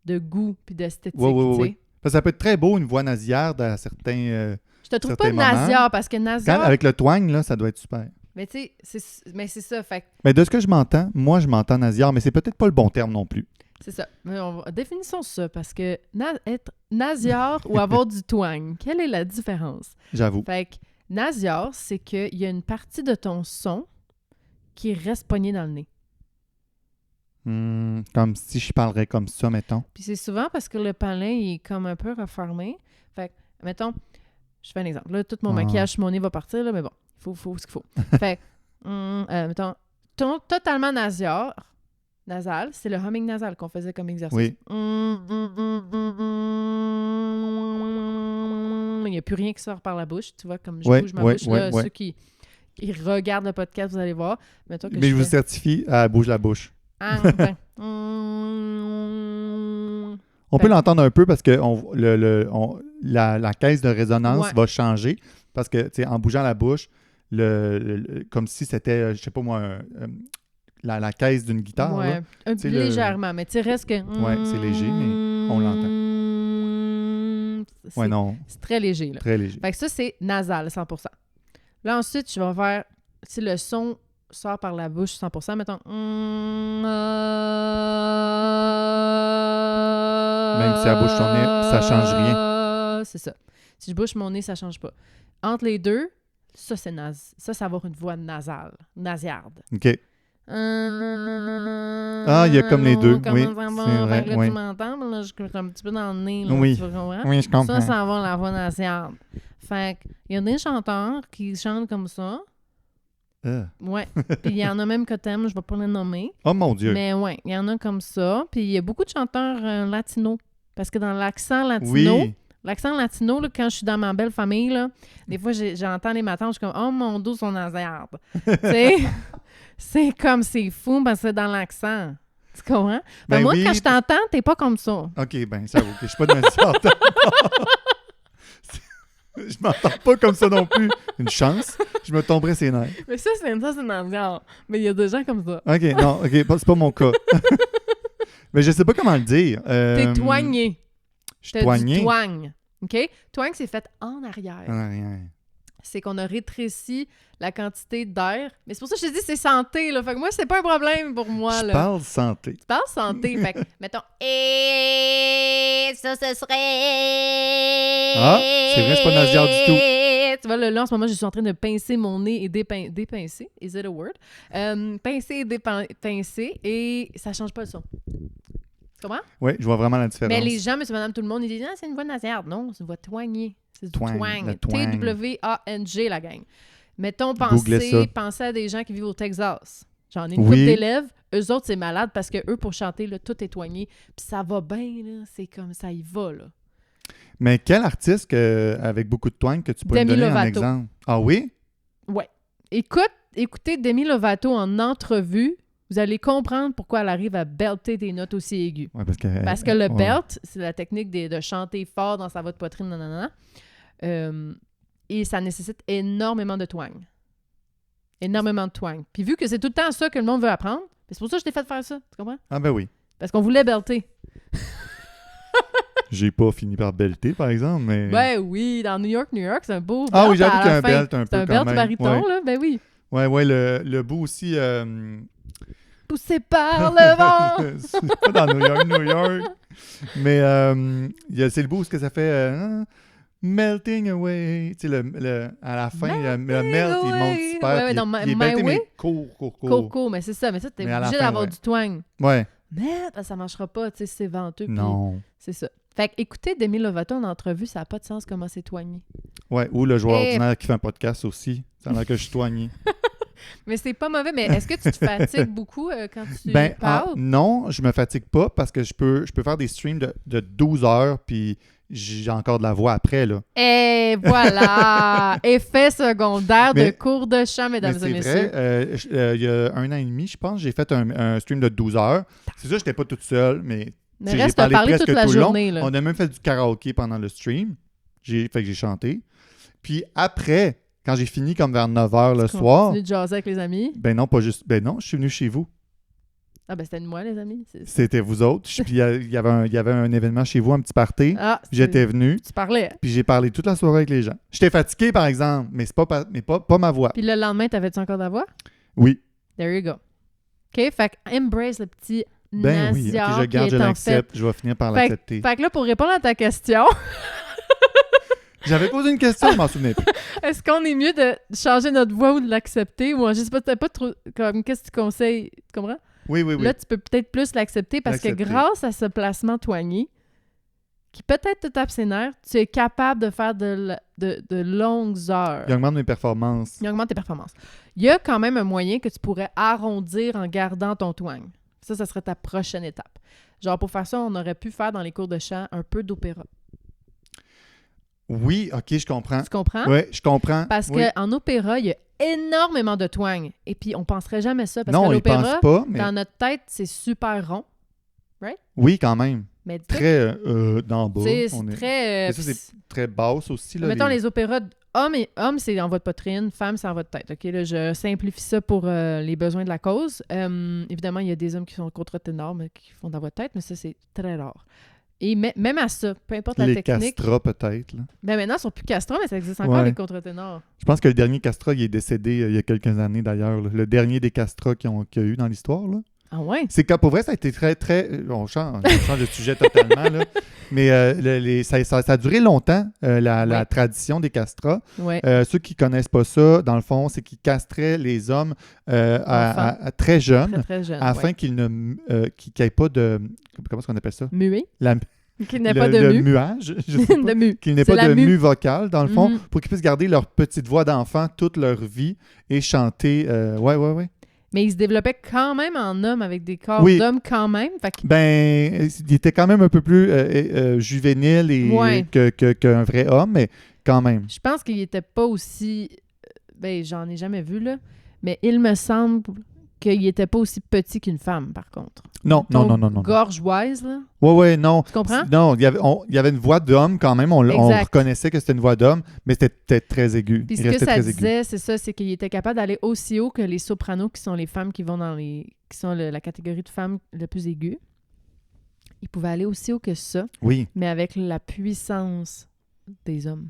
de goût puis d'esthétique, oui. Parce que ça peut être très beau, une voix nasillarde à certains je te trouve pas nasillarde, parce que nasillarde... Avec le twang, là, ça doit être super. Mais tu sais, c'est ça, fait Mais de ce que je m'entends, moi, je m'entends nasillarde, mais c'est peut-être pas le bon terme non plus. C'est ça. Mais définissons ça, parce que être nasillarde ou avoir du twang, quelle est la différence? J'avoue. Fait que nasillarde, c'est qu'il y a une partie de ton son qui reste pognée dans le nez. Comme si je parlerais comme ça, mettons. Puis c'est souvent parce que le palais, il est comme un peu refermé. Fait que, mettons, je fais un exemple. Là, tout mon maquillage sur mon nez va partir, là, mais bon, il faut ce qu'il faut. Fait que, mettons, totalement nasal, c'est le humming nasal qu'on faisait comme exercice. Oui. Il n'y a plus rien qui sort par la bouche, tu vois, comme je bouge ma bouche. Là, ceux qui regardent le podcast, vous allez voir. Mais je vous certifie, elle bouge la bouche. On peut l'entendre un peu parce que la caisse de résonance va changer parce que, tu sais, en bougeant la bouche, comme si c'était, je sais pas moi, la caisse d'une guitare. Ouais, légèrement, mais tu sais, reste que... Ouais, c'est léger, mais on l'entend. Ouais, non. C'est très léger, là. Très léger. Fait que ça, c'est nasal, 100%. Là, ensuite, je vais faire... Si le son sort par la bouche 100%, mettons... Même si elle bouge son nez, ça change rien. C'est ça. Si je bouge mon nez, ça change pas. Entre les deux, ça, c'est ça va avoir une voix nasale, nasillarde. OK. Ah, il y a comme les deux. Oui, c'est vrai. Là, oui. tu m'entends, là, je suis un petit peu dans le nez. Là, oui. Tu comprends? Oui, je comprends. Ça va avoir la voix nasillarde. Fait qu'il y a des chanteurs qui chantent comme ça. Ouais. Puis il y en a même que t'aimes, je vais pas les nommer. Oh mon Dieu. Mais ouais, il y en a comme ça. Puis il y a beaucoup de chanteurs latinos. Parce que dans l'accent latino, là, quand je suis dans ma belle famille, là, des fois, j'entends les matins, je suis comme « Oh mon Dieu, son nasillarde! » Tu sais? C'est comme, c'est fou parce que c'est dans l'accent. Tu comprends? Ben moi, quand je t'entends, t'es pas comme ça. OK, ben ça va. Je suis pas de nasillarde. Je m'entends pas comme ça non plus. Une chance. Je me tomberais ses nerfs. Mais ça, c'est une ambiance. Mais il y a des gens comme ça. OK, non, OK, c'est pas mon cas. Mais je sais pas comment le dire. T'es toigné. Je suis T'as du toigné. twang. OK? Twang, c'est fait en arrière. En arrière. C'est qu'on a rétréci la quantité d'air. Mais c'est pour ça que je te dis c'est santé, là. Fait que moi, c'est pas un problème pour moi, Je là. parle santé. Tu parles santé. Fait que, mettons, et ça, ce serait... Ah, c'est vrai, c'est pas nasillard du tout. Tu vois, là, en ce moment, je suis en train de pincer mon nez et dépincer. Is it a word? Pincer et dépincer, et ça change pas le son. Tu comprends? Oui, je vois vraiment la différence. Mais les gens, monsieur, madame, tout le monde, ils disent « Ah, c'est une voix nasillarde. » Non, c'est une voix twangée. C'est du Twang, twang. le twang. T-W-A-N-G, la gang. Mettons, Googlez ça. pensez à des gens qui vivent au Texas. J'en ai une Oui. couple d'élèves. Eux autres, c'est malade parce que eux, pour chanter, là, tout est twangé. Puis ça va bien, là. C'est comme ça, y va, là. Mais quel artiste avec beaucoup de twang que tu peux me Demi donner un Lovato. exemple? Ah oui? Ouais. Écoutez Demi Lovato en entrevue. Vous allez comprendre pourquoi elle arrive à belter des notes aussi aiguës. Ouais, Parce que le ouais. belt, c'est la technique de chanter fort dans sa voix de poitrine, nanana. Et ça nécessite énormément de twang. Énormément de twang. Puis vu que c'est tout le temps ça que le monde veut apprendre, c'est pour ça que je t'ai fait faire ça. Tu comprends? Ah ben oui. Parce qu'on voulait belter. J'ai pas fini par belter, par exemple, mais... Ouais, oui, dans New York, c'est un beau belt. Ah oui, j'avoue à qu'il y a la un fin. belt un peu C'est un quand belt même. baryton, Ouais. là. Ben oui. Ouais, le bout aussi... Poussé par le vent. c'est pas dans New York. Mais c'est le bout où ce que ça fait... melting away. Tu sais, à la fin, le melt, il monte super. Ouais, puis dans il est My belté, Way. mais court. Coco, mais c'est ça. Mais ça, t'es Mais à la obligé fin, d'avoir ouais. du twang. Ouais. Mais ça marchera pas, tu sais, c'est venteux. puis Non. C'est ça. Fait que écoutez Demi Lovato en entrevue, ça n'a pas de sens comment c'est twangé. Ouais, ou le joueur Et- ordinaire qui fait un podcast aussi. Ça a l'air que je suis soigné. Mais c'est pas mauvais. Mais est-ce que tu te fatigues beaucoup quand tu Ben, parles? non, je me fatigue pas parce que je peux faire des streams de 12 heures puis j'ai encore de la voix après, là. Et voilà! Effet secondaire de Mais- cours de chant, mesdames Mais et c'est messieurs. vrai, il y a 1 an et demi, je pense, j'ai fait un stream de 12 heures. C'est sûr, j'étais pas toute seule, mais Mais j'ai reste à parler presque toute la tout le long. journée. Là. On a même fait du karaoké pendant le stream. Fait que j'ai chanté. Puis après, quand j'ai fini comme vers 9h le soir, Continue de jaser avec les amis. ben non, pas juste. Ben non, je suis venu chez vous. Ah ben c'était de moi, les amis. C'était vous autres. Puis il y avait un événement chez vous, un petit party. Ah, J'étais venu, tu parlais. puis j'ai parlé toute la soirée avec les gens. J'étais fatigué, par exemple, mais c'est pas ma voix. Puis le lendemain, t'avais-tu encore ta voix? Oui. There you go. OK, fait que embrace le petit Ben oui, nasillard ok, je garde, qui je est en l'accepte. Je vais finir par Fait, l'accepter. fait que là, pour répondre à ta question, J'avais posé une question, je m'en souvenais plus. est-ce qu'on est mieux de changer notre voix ou de l'accepter? Ou je sais pas, t'as pas trop... Comme, qu'est-ce que tu conseilles? Tu comprends? Oui. Là, tu peux peut-être plus l'accepter parce que L'accepter. grâce à ce placement twangé, qui peut-être te tape ses nerfs, tu es capable de faire de longues heures. Il augmente mes performances. Il augmente tes performances. Il y a quand même un moyen que tu pourrais arrondir en gardant ton twang. Ça serait ta prochaine étape. Genre, pour faire ça, on aurait pu faire dans les cours de chant un peu d'opéra. Oui, OK, je comprends. Tu comprends? Oui, je comprends. Parce Oui. qu'en opéra, il y a énormément de twang. Et puis, on penserait jamais ça. Parce Non, que ils pensent l'opéra, pas, mais dans notre tête, c'est super rond. oui, quand même. Mais Très d'en bas. c'est On est très... Mais ça, c'est très basse aussi. Là, mettons, les opéras, hommes, c'est en votre poitrine, femmes, c'est en votre tête. OK, là, je simplifie ça pour les besoins de la cause. Évidemment, il y a des hommes qui sont contre-ténors, mais qui font dans votre tête, mais ça, c'est très rare. Et même à ça, peu importe la les technique... castras, peut-être. Là. Ben maintenant, ils sont plus castrats, mais ça existe encore, Ouais. les contre-ténors. Je pense que le dernier castra, il est décédé il y a quelques années, d'ailleurs. Là. Le dernier des castras qu'il y a eu dans l'histoire. Là. Ah ouais? C'est que pour vrai, ça a été très, très... On change de sujet totalement, là. Mais ça a duré longtemps, la Ouais. tradition des castrats. Ouais. Ceux qui connaissent pas ça, dans le fond, c'est qu'ils castraient les hommes à très jeunes Très, très jeune. afin ouais. qu'ils n'aient pas de... Comment est-ce qu'on appelle ça? Muet. La- Qu'il n'y ait pas de le mu. muage, je sais pas. de mu. Qu'il n'ait C'est pas la de mue. mue vocale, dans le fond, Mhm. pour qu'ils puissent garder leur petite voix d'enfant toute leur vie et chanter. Ouais. Mais ils se développaient quand même en homme avec des corps Oui. d'homme quand même. Fait que Ben, il était quand même un peu plus juvénile Ouais. qu'un vrai homme, mais quand même. je pense qu'il était pas aussi... Ben, j'en ai jamais vu, là. Mais il me semble qu'il était pas aussi petit qu'une femme, par contre. Non. Gorge-wise, là. Ouais, non. Tu comprends? Non, il y avait une voix d'homme quand même. On Exact. reconnaissait que c'était une voix d'homme, mais c'était très aigu. Puis ce Il que restait ça très aigu. disait, c'est ça, c'est qu'il était capable d'aller aussi haut que les sopranos, qui sont les femmes qui vont qui sont la catégorie de femmes le plus aiguë. Il pouvait aller aussi haut que ça, Oui. mais avec la puissance des hommes.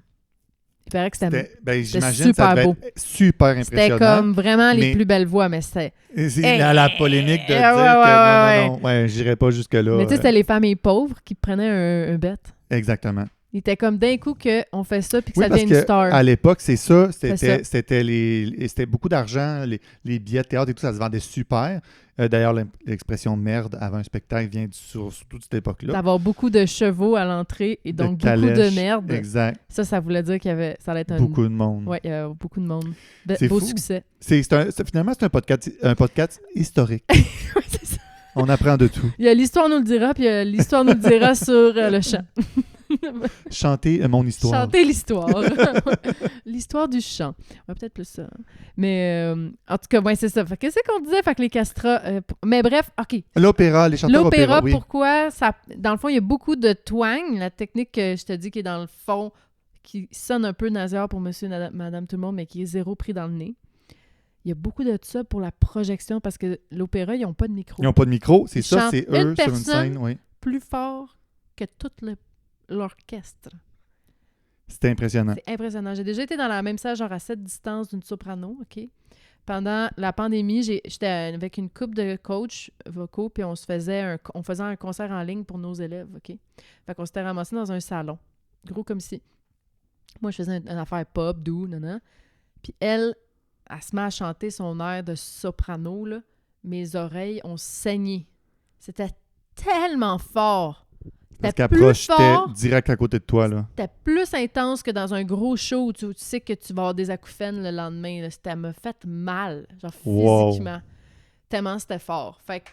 Il paraît que c'était J'imagine que super ça devait beau. être super impressionnant. C'était comme vraiment les mais- plus belles voix, mais c'était... C'est la polémique de dire ouais. que non, ouais, j'irai pas jusque-là. Mais tu sais, c'était les familles pauvres qui prenaient un bet. Exactement. Il était comme d'un coup qu'on fait ça puis que Oui, ça parce devient une star. qu'à l'époque, c'est ça. C'est ça. C'était beaucoup d'argent. Les billets de théâtre et tout, ça se vendait super. D'ailleurs, l'expression merde avant un spectacle vient sur toute cette époque-là. D'avoir beaucoup de chevaux à l'entrée et donc beaucoup calèches. de merde. Exact. Ça voulait dire ça allait être Beaucoup de monde. Oui, il y avait beaucoup de monde. C'est Beau fou. succès. Finalement, c'est un podcast historique. Oui, c'est ça. On apprend de tout. Il y a l'histoire nous le dira, puis il y a l'histoire nous le dira sur le chant. Chanter mon histoire. Chanter l'histoire. L'histoire du chant. Ouais, peut-être plus ça. Mais en tout cas, ouais, c'est ça. Fait que qu'est-ce qu'on disait? Fait que les castrats... mais bref, OK. L'opéra, les chanteurs L'opéra, opéra, oui. pourquoi? Dans le fond, il y a beaucoup de twang. La technique que je te dis qui est dans le fond, qui sonne un peu nasillard pour monsieur, madame, tout le monde, mais qui est zéro pris dans le nez. Il y a beaucoup de ça pour la projection parce que l'opéra, ils n'ont pas de micro. Ils n'ont pas de micro, c'est Ils ça, chantent c'est une eux sur une personne. scène, oui. Plus fort que tout l'orchestre. C'était impressionnant. C'est impressionnant. J'ai déjà été dans la même salle, genre à cette distance d'une soprano, OK? Pendant la pandémie, j'étais avec une couple de coachs vocaux, puis on faisait un concert en ligne pour nos élèves, OK? Fait qu'on s'était ramassés dans un salon, gros comme si. Moi, je faisais une affaire pop, doux, non. Puis elle se met à chanter son air de soprano, là. Mes oreilles ont saigné. C'était tellement fort. Parce C'était qu'elle plus projetait fort. direct à côté de toi, là. C'était plus intense que dans un gros show où tu sais que tu vas avoir des acouphènes le lendemain. Là. Ça m'a fait mal, genre physiquement. Tellement c'était fort. Fait que,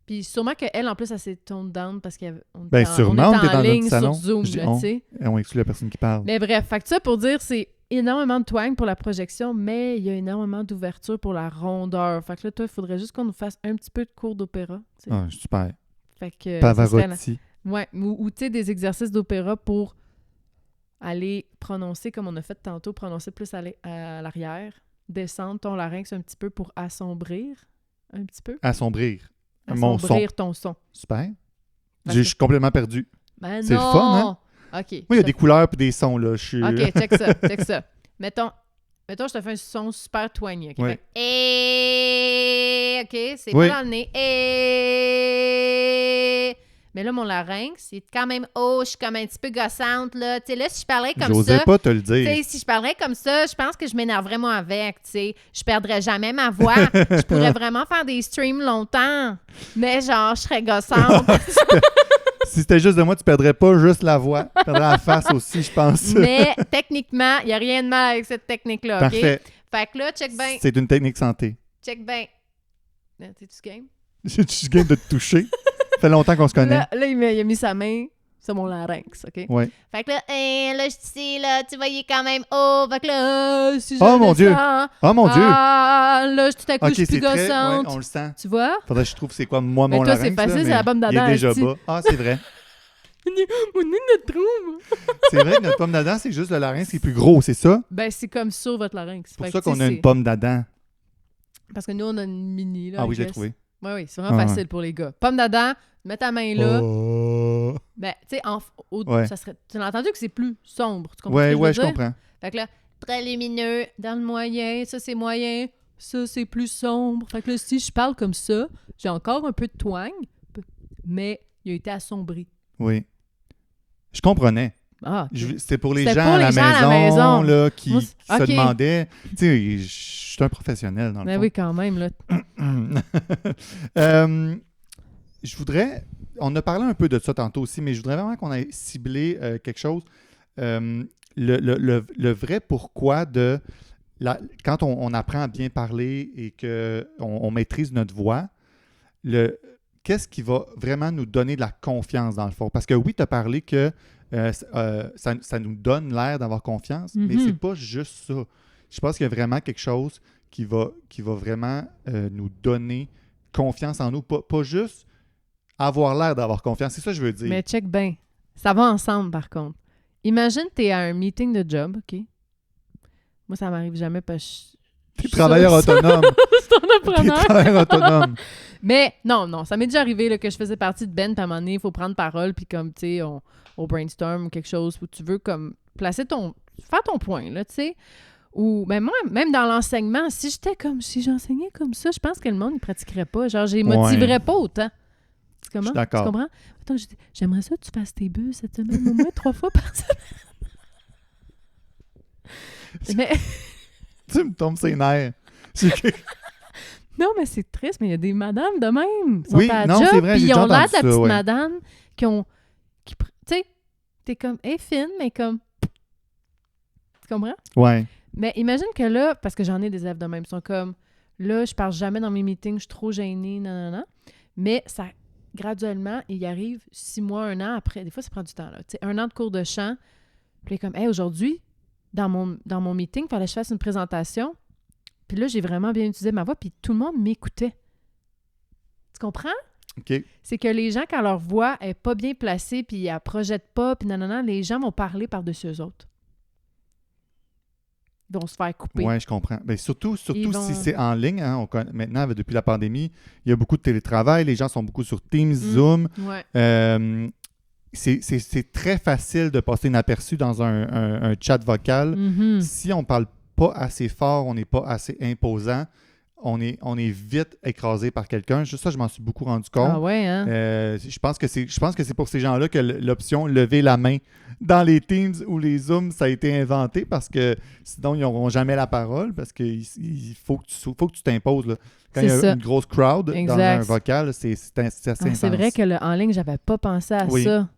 puis sûrement qu'elle, en plus, elle s'est toned down parce qu'on était sûrement, en dans ligne notre salon. sur Zoom, là, tu sais. On exclut la personne qui parle. Mais bref, fait que ça pour dire, c'est énormément de twang pour la projection, mais il y a énormément d'ouverture pour la rondeur. Fait que là, toi, il faudrait juste qu'on nous fasse un petit peu de cours d'opéra. Tu sais. Ah, super. Fait que Pavarotti. ouais, ou tu sais, des exercices d'opéra pour aller prononcer, comme on a fait tantôt, prononcer plus à l'arrière, descendre ton larynx un petit peu pour assombrir un petit peu. Assombrir. Mon son. Assombrir ton son. Super. Parce Je que- suis complètement perdu. Ben C'est le non! fun, hein? OK. Moi, il y a des couleurs et des sons, là. Je suis... OK, check ça. Mettons, je te fais un son super twangé. OK? Ouais. Et... OK, c'est Oui. pas dans le nez. Et... Mais là, mon larynx, il est quand même haut. Je suis comme un petit peu gossante, là. Tu sais, là, si je parlais comme J'osais ça... pas te le Tu sais, dire. si je parlerais comme ça, je pense que je m'énerverais moins avec, tu sais. Je perdrais jamais ma voix. Je pourrais vraiment faire des streams longtemps. Mais genre, je serais gossante. Si c'était juste de moi, tu perdrais pas juste la voix. Tu perdrais la face aussi, je pense. Mais techniquement, il n'y a rien de mal avec cette technique-là, OK? Parfait. Fait que là, check bien. C'est une technique santé. Check bien. T'es-tu game? Je suis game de te toucher. Ça fait longtemps qu'on se connaît. Là, il a mis sa main sur mon larynx, OK? Ouais. Fait que là, là, je sais, là, tu vois, il est quand même haut. Fait que là, si je Oh, mon Dieu. descends, Oh mon Dieu! Ah, là, tout à coup, Ok, je suis plus c'est très... gossante. Ouais, on le sent. Tu vois? Faudrait que je trouve c'est quoi, moi, Mais mon toi, larynx. c'est facile, là, c'est mais la pomme d'Adam, Il est déjà esti. bas. Ah, c'est vrai. Mon nez ne trouve. C'est vrai que notre pomme d'Adam, c'est juste le larynx qui est plus gros, c'est ça? Ben, c'est comme sur votre larynx. C'est pour Fait ça que, tu qu'on sais, a une pomme d'Adam. Parce que nous, on a une mini, là. Ah oui, I je l'ai guess. trouvé. Oui, c'est vraiment Ah, facile pour les gars. Pomme d'Adam, mets ta main là. Oh. Ben, tu sais, Ouais. ça serait... Tu as entendu que c'est plus sombre. Tu comprends Ouais, ce que je ouais, veux je dire? comprends. Fait que là, très lumineux, dans le moyen, ça c'est moyen, ça c'est plus sombre. Fait que là, si je parle comme ça, j'ai encore un peu de twang, mais il a été assombri. Oui. Je comprenais. Ah, C'était pour les C'était gens pour à les la gens à la maison, maison. là, qui Moi, se ok. demandaient. Tu sais, je suis un professionnel, dans le ben fond. oui, quand même, là. Je voudrais... On a parlé un peu de ça tantôt aussi, mais je voudrais vraiment qu'on ait ciblé quelque chose. Le vrai pourquoi de... quand on apprend à bien parler et qu'on maîtrise notre voix, qu'est-ce qui va vraiment nous donner de la confiance dans le fond? Parce que oui, tu as parlé que ça nous donne l'air d'avoir confiance, mais Mhm. c'est pas juste ça. Je pense qu'il y a vraiment quelque chose qui va vraiment nous donner confiance en nous. Pas juste avoir l'air d'avoir confiance. C'est ça que je veux dire. Mais check bien. Ça va ensemble, par contre. Imagine, t'es à un meeting de job, OK? Moi, ça m'arrive jamais parce que T'es travailleur autonome. C'est un T'es entrepreneur. travailleur autonome. Mais non, ça m'est déjà arrivé là, que je faisais partie de Ben, puis à un moment donné, il faut prendre parole, puis comme, tu sais, on brainstorm ou quelque chose où tu veux comme placer faire ton point, là, tu sais. Ou ben moi, même dans l'enseignement, si j'enseignais comme ça, je pense que le monde ne pratiquerait pas. Genre, je les motiverais pas autant. Je suis d'accord. Tu comprends? Attends, j'aimerais ça que tu fasses tes bus cette semaine, au moins 3 fois par semaine. Mais... Tu me tombes ses nerfs. Non, mais c'est triste, mais il y a des madames de même. Ils sont Oui, à la non, job, c'est vrai, puis j'ai ils déjà ont l'air de entendu la ça, petite ouais. madame tu sais, t'es comme, fine, mais comme... Tu comprends? Ouais. Mais imagine que là, parce que j'en ai des élèves de même, ils sont comme, là, je parle jamais dans mes meetings, je suis trop gênée, non. Mais ça, graduellement, il y arrive 6 mois, 1 an après. Des fois, ça prend du temps, là. Tu sais, 1 an de cours de chant. Puis comme, aujourd'hui, dans mon meeting, il fallait que je fasse une présentation. Puis là, j'ai vraiment bien utilisé ma voix, puis tout le monde m'écoutait. Tu comprends? OK. C'est que les gens, quand leur voix est pas bien placée, puis elle projette pas, puis non, les gens vont parler par-dessus eux autres. Ils vont se faire couper. Oui, je comprends. Ben, surtout Ils vont- si c'est en ligne. Hein, maintenant, depuis la pandémie, il y a beaucoup de télétravail. Les gens sont beaucoup sur Teams, Zoom. Ouais. C'est très facile de passer inaperçu dans un chat vocal. Mhm. Si on ne parle pas assez fort, on n'est pas assez imposant, on est vite écrasé par quelqu'un. Juste ça, je m'en suis beaucoup rendu compte. Ah ouais, hein? Je pense que c'est pour ces gens-là que l'option lever la main dans les Teams ou les Zooms, ça a été inventé parce que sinon, ils n'auront jamais la parole parce qu'il faut que tu t'imposes. Là. Quand il y a C'est ça. une grosse crowd Exact. dans un vocal, c'est assez intense. C'est vrai que en ligne, j'avais pas pensé à Oui. ça.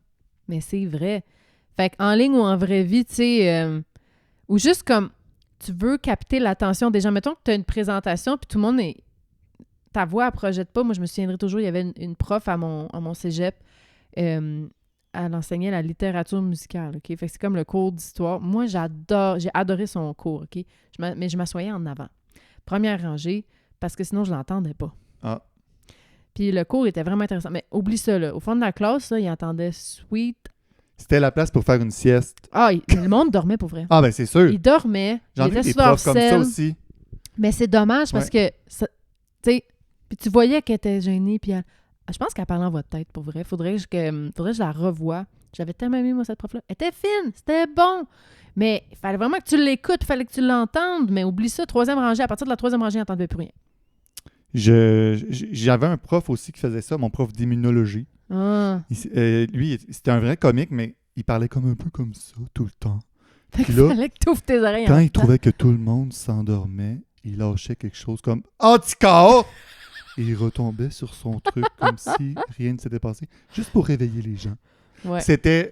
Mais c'est vrai. Fait qu'en ligne ou en vraie vie, tu sais, ou juste comme tu veux capter l'attention des gens. Mettons que tu as une présentation, puis tout le monde est... Ta voix, elle projette pas. Moi, je me souviendrai toujours, il y avait une prof à mon cégep. Elle enseignait la littérature musicale, OK? Fait que c'est comme le cours d'histoire. Moi, j'ai adoré son cours, OK? Mais je m'assoyais en avant. Première rangée, parce que sinon, je l'entendais pas. Ah. Puis le cours était vraiment intéressant. Mais oublie ça, là. Au fond de la classe, là, il entendait Sweet. C'était la place pour faire une sieste. Ah, le monde dormait pour vrai. Ah, ben c'est sûr. Il dormait. J'en Il ai était des sur leur profs comme ça selle. aussi. Mais c'est dommage parce que, tu sais, puis tu voyais qu'elle était gênée. Puis je pense qu'elle parlait en votre tête, pour vrai. Faudrait que je la revoie. J'avais tellement aimé, moi, cette prof-là. Elle était fine, c'était bon. Mais il fallait vraiment que tu l'écoutes, il fallait que tu l'entendes. Mais oublie ça, 3e rangée. À partir de la 3e rangée, elle n'entendait plus rien. J'avais un prof aussi qui faisait ça, mon prof d'immunologie. Ah. Lui, c'était un vrai comique, mais il parlait comme un peu comme ça tout le temps. Fait qu'il Là, fallait que tu ouvres tes oreilles. Quand en il même temps. trouvait que tout le monde s'endormait, il lâchait quelque chose comme « Anticorps !» Et il retombait sur son truc comme si rien ne s'était passé, juste pour réveiller les gens. Ouais. C'était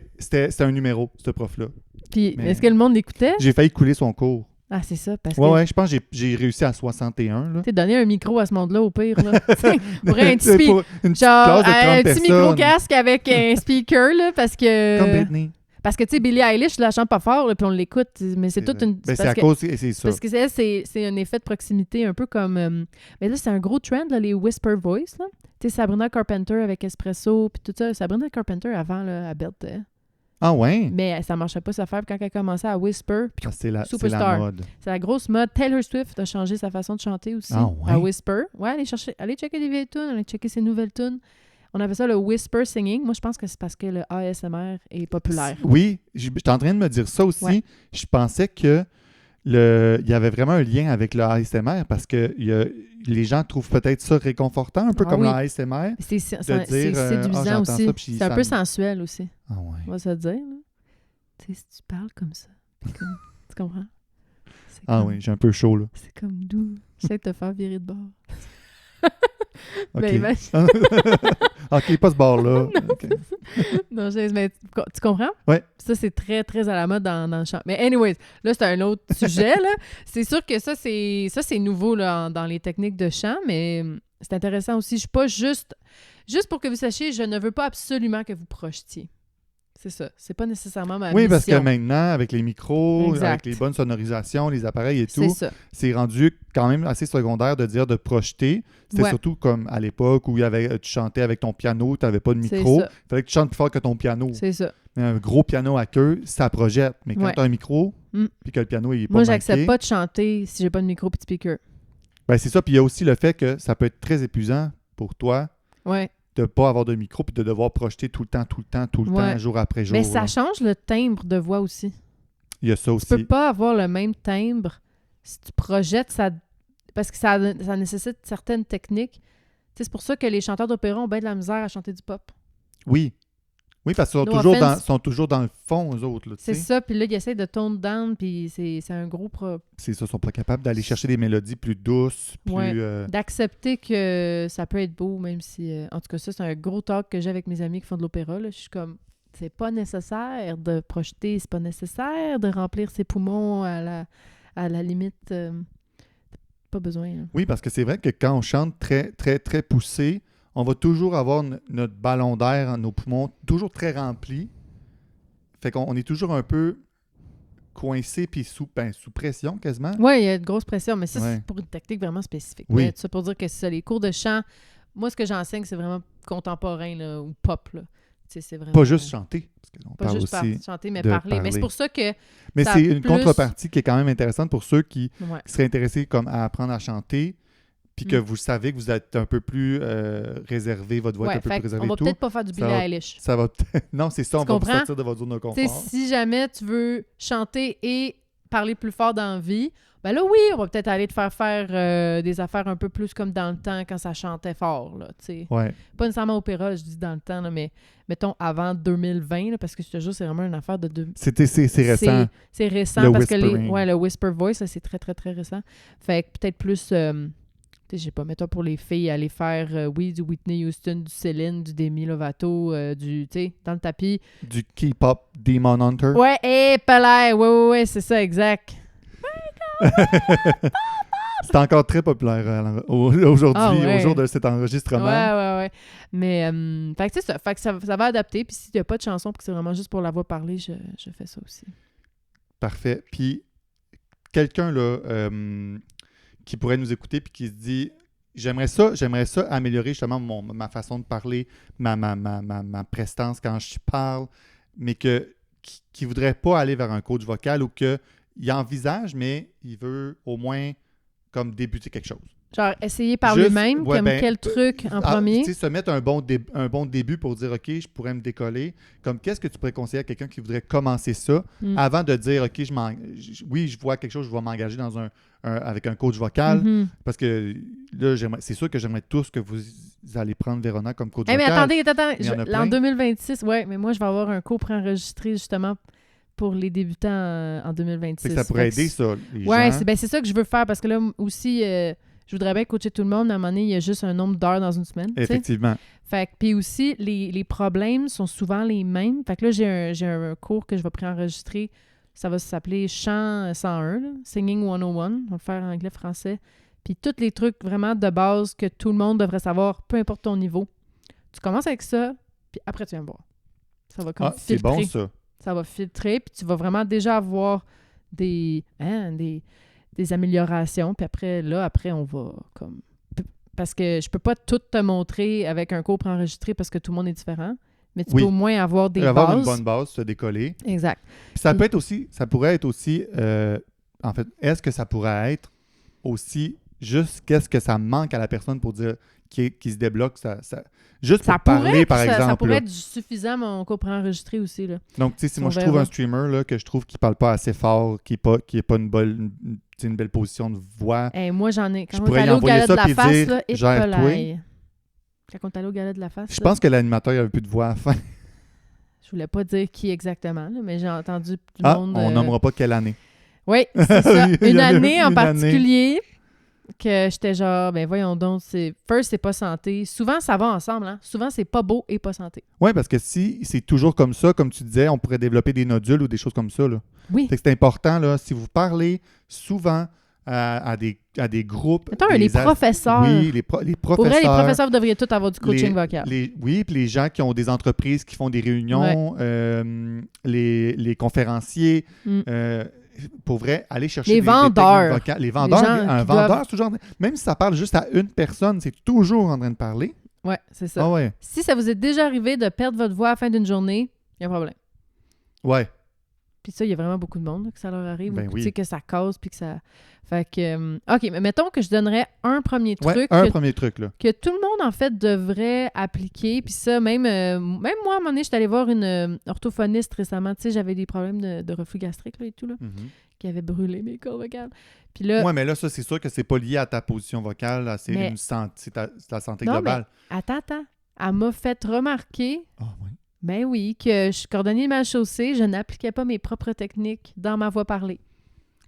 un numéro, ce prof-là. Puis, Mais- est-ce que le monde l'écoutait? J'ai failli couler son cours. Ah, c'est ça, parce Ouais, que ouais, je pense que j'ai réussi à 61. Là. t'es donné un micro à ce monde-là, au pire. Là. Pour un petit C'est pour une petite genre, classe de 30 un petit personnes. micro-casque avec un speaker, là, parce que... Comme Britney. Parce que, tu sais, Billie Eilish, je la chante pas fort, là, puis on l'écoute, mais c'est toute une... Ben, c'est parce à que- cause, c'est ça. Parce que c'est un effet de proximité, un peu comme... mais là, c'est un gros trend, là, les whisper voice, là. Tu sais, Sabrina Carpenter avec Espresso, puis tout ça. Sabrina Carpenter, avant, là, elle beltait. Ah ouais? Mais ça marchait pas, sa affaire. Puis quand elle commençait à whisper, puis Ah, c'est la Superstar. mode. c'est la grosse mode. Taylor Swift a changé sa façon de chanter aussi. Ah ouais? À whisper. Ouais, allez checker des vieilles tunes, allez checker ses nouvelles tunes. On appelle ça le whisper singing. Moi, je pense que c'est parce que le ASMR est populaire. Oui, j'étais en train de me dire ça aussi. Ouais. Je pensais que il y avait vraiment un lien avec le ASMR parce que les gens trouvent peut-être ça réconfortant, un peu Ah comme oui. le ASMR. C'est dire, séduisant j'entends aussi. ça, puis C'est un ça peu me- sensuel aussi. Ah ouais. On va se le dire. Là. Tu sais, si tu parles comme ça, tu comprends? C'est Ah comme- oui, j'ai un peu chaud là. C'est comme doux. J'essaie de te faire virer de bord. OK. Ben, imagine- OK, pas ce bord-là. OK. Non, mais tu comprends? Ouais. Ça, c'est très, très à la mode dans le chant. Mais anyways, là, c'est un autre sujet. Là. C'est sûr que ça, c'est nouveau là, dans les techniques de chant, mais c'est intéressant aussi. Je suis pas juste pour que vous sachiez, je ne veux pas absolument que vous projetiez. C'est ça. C'est pas nécessairement ma Oui, mission. parce que maintenant, avec les micros, Exact. avec les bonnes sonorisations, les appareils et C'est tout, ça. c'est rendu quand même assez secondaire de dire de projeter. C'était Ouais. surtout comme à l'époque où tu chantais avec ton piano, tu n'avais pas de C'est micro. ça. Il fallait que tu chantes plus fort que ton piano. C'est ça. Mais un gros piano à queue, ça projette. Mais quand Ouais. tu as un micro, Mm. puis que le piano il est pas Moi, miqué, j'accepte pas de chanter si j'ai pas de micro et de speaker. ben c'est ça. Puis il y a aussi le fait que ça peut être très épuisant pour toi Ouais. de ne pas avoir de micro puis de devoir projeter tout le temps, jour après jour. Mais ça là. change le timbre de voix aussi. Il y a ça Tu aussi. peux pas avoir le même timbre si tu projettes ça parce que ça nécessite certaines techniques. Tu sais, c'est pour ça que les chanteurs d'opéra ont bien de la misère à chanter du pop. Oui. Oui, parce qu'ils No sont toujours dans le fond, eux autres. Là, tu C'est sais. ça, puis là, ils essayent de tone down, puis c'est un gros C'est ça, ils sont pas capables d'aller chercher des mélodies plus douces, plus... Ouais. D'accepter que ça peut être beau, même si... en tout cas, ça, c'est un gros talk que j'ai avec mes amis qui font de l'opéra. Là. Je suis comme, c'est pas nécessaire de projeter, c'est pas nécessaire de remplir ses poumons à la limite. Pas besoin. Là. Oui, parce que c'est vrai que quand on chante très, très, très poussé, on va toujours avoir notre ballon d'air, nos poumons, toujours très remplis. Fait qu'on est toujours un peu coincé puis sous pression quasiment. Oui, il y a de grosses pressions, mais ça, Ouais. c'est pour une technique vraiment spécifique. Oui. Mais tout ça pour dire que c'est ça, les cours de chant, moi, ce que j'enseigne, c'est vraiment contemporain là, ou pop. Là. Tu sais, c'est vraiment, Pas juste chanter, parce qu'on pas parle juste aussi... chanter, mais de parler. Mais parler. c'est pour ça que... Mais ça c'est a une plus- contrepartie qui est quand même intéressante pour ceux qui Ouais. seraient intéressés comme à apprendre à chanter, puis que Mm. vous savez que vous êtes un peu plus réservé, votre voix est Ouais, un peu fait plus réservée on va et tout. peut-être pas faire du Ça Billie va- Eilish. Ça va non, c'est ça, on Tu va vous comprends? sortir de votre zone de Tu sais, confort. si jamais tu veux chanter et parler plus fort dans la vie, ben là, oui, on va peut-être aller te faire des affaires un peu plus comme dans le temps quand ça chantait fort, là, tu sais. Ouais. Pas nécessairement opéra, je dis dans le temps, là, mais mettons avant 2020, là, parce que je te jure, c'est vraiment une affaire de... C'est récent. C'est récent Le parce que whispering. le whisper voice, là, c'est très, très, très récent. Fait que peut-être plus, tu sais, je sais pas, mettons pour les filles, aller faire, du Whitney Houston, du Céline, du Demi Lovato, tu sais, dans le tapis. Du K-pop Demon Hunter. Ouais, palais, ouais, c'est ça, exact. C'est encore très populaire aujourd'hui, Ah ouais. au jour de cet enregistrement. Ouais. Mais, fait que c'est ça. Fait que ça va adapter. Puis s'il n'y a pas de chanson, puis que c'est vraiment juste pour la voix parler, je fais ça aussi. Parfait. Puis, quelqu'un là qui pourrait nous écouter puis qui se dit j'aimerais ça améliorer justement ma façon de parler, ma prestance quand je parle, mais qui voudrait pas aller vers un coach vocal ou qu'il envisage, mais il veut au moins comme débuter quelque chose. Genre, essayer par Juste, lui-même, ouais, comme ben, quel truc en premier. Tu sais, se mettre un bon début pour dire, OK, je pourrais me décoller. Comme, qu'est-ce que tu pourrais conseiller à quelqu'un qui voudrait commencer ça avant de dire, OK, je vois quelque chose, je vais m'engager dans avec un coach vocal. Mhm. Parce que là, c'est sûr que j'aimerais tous que vous allez prendre Vérona comme coach Hey, mais vocal. attendez, Il y en a en plein. 2026, ouais, mais moi, je vais avoir un cours préenregistré justement pour les débutants en 2026. Fait que ça pourrait Fait que aider, ça, les ouais, gens. c'est ça que je veux faire parce que là aussi, je voudrais bien coacher tout le monde, mais à un moment donné, il y a juste un nombre d'heures dans une semaine. tu sais. Effectivement. Fait que, puis aussi, les problèmes sont souvent les mêmes. Fait que là, j'ai un cours que je vais préenregistrer. Ça va s'appeler Chant 101, là, Singing 101. On va le faire en anglais-français. Puis tous les trucs vraiment de base que tout le monde devrait savoir, peu importe ton niveau. Tu commences avec ça, puis après, tu viens me voir. Ça va comme C'est filtrer. bon, ça. Ça va filtrer, puis tu vas vraiment déjà avoir des améliorations. Puis après, on va comme... Parce que je peux pas tout te montrer avec un cours préenregistré parce que tout le monde est différent. Mais tu Oui. peux au moins avoir des Avoir bases. une bonne base, se décoller. Exact. Puis ça Puis- pourrait être aussi, en fait, est-ce que ça pourrait être aussi juste qu'est-ce que ça manque à la personne pour dire qui se débloque, juste pour parler, par exemple. Ça pourrait là. être suffisant, mon cours préenregistré aussi. Là. Donc, tu sais, si On moi je verra. trouve un streamer là, que je trouve qui parle pas assez fort, qui est pas une belle position de voix, Hey, moi, j'en ai. Quand Je on est pourrais allé y au envoyer gala de ça la puis face, dire, là, et gère-toi. polaille. Quand on est allé au gala de la face, je là, pense que l'animateur il avait plus de voix à la fin. je voulais pas dire qui exactement, là, mais j'ai entendu du Ah, monde... on nommera pas quelle année. Oui, c'est ça. Il y Une en a année en une année. particulier que j'étais genre, ben voyons donc, c'est pas santé. Souvent, ça va ensemble, hein. Souvent, c'est pas beau et pas santé. Oui, parce que si c'est toujours comme ça, comme tu disais, on pourrait développer des nodules ou des choses comme ça. Là. Oui. Fait que c'est important, là, si vous parlez souvent à des groupes. Mettons, les professeurs. Oui, les professeurs. Pour vrai, les professeurs devraient tous avoir du coaching vocal. Oui, puis les gens qui ont des entreprises qui font des réunions, les conférenciers. Pour vrai, aller chercher les vendeurs. Les vendeurs, un vendeur, c'est toujours... Même si ça parle juste à une personne, c'est toujours en train de parler. Ouais, c'est ça. Ah ouais. Si ça vous est déjà arrivé de perdre votre voix à la fin d'une journée, il y a un problème. Ouais. Puis ça, il y a vraiment beaucoup de monde là, que ça leur arrive. Ben oui. Tu sais, que ça cause, puis que ça... Fait que... OK, mais mettons que je donnerais un premier truc. Ouais, premier truc, là. Que tout le monde, en fait, devrait appliquer. Puis ça, même moi, à un moment donné, j'étais allée voir une orthophoniste récemment. Tu sais, j'avais des problèmes de reflux gastrique, là, et tout, là, qui avait brûlé mes cordes vocales. Puis là... Ouais, mais là, ça, c'est sûr que c'est pas lié à ta position vocale. Là, c'est la santé globale. Mais attends. Elle m'a fait remarquer... Ah, oui. Ben oui, que je suis cordonnier mal chaussée, je n'appliquais pas mes propres techniques dans ma voix parlée.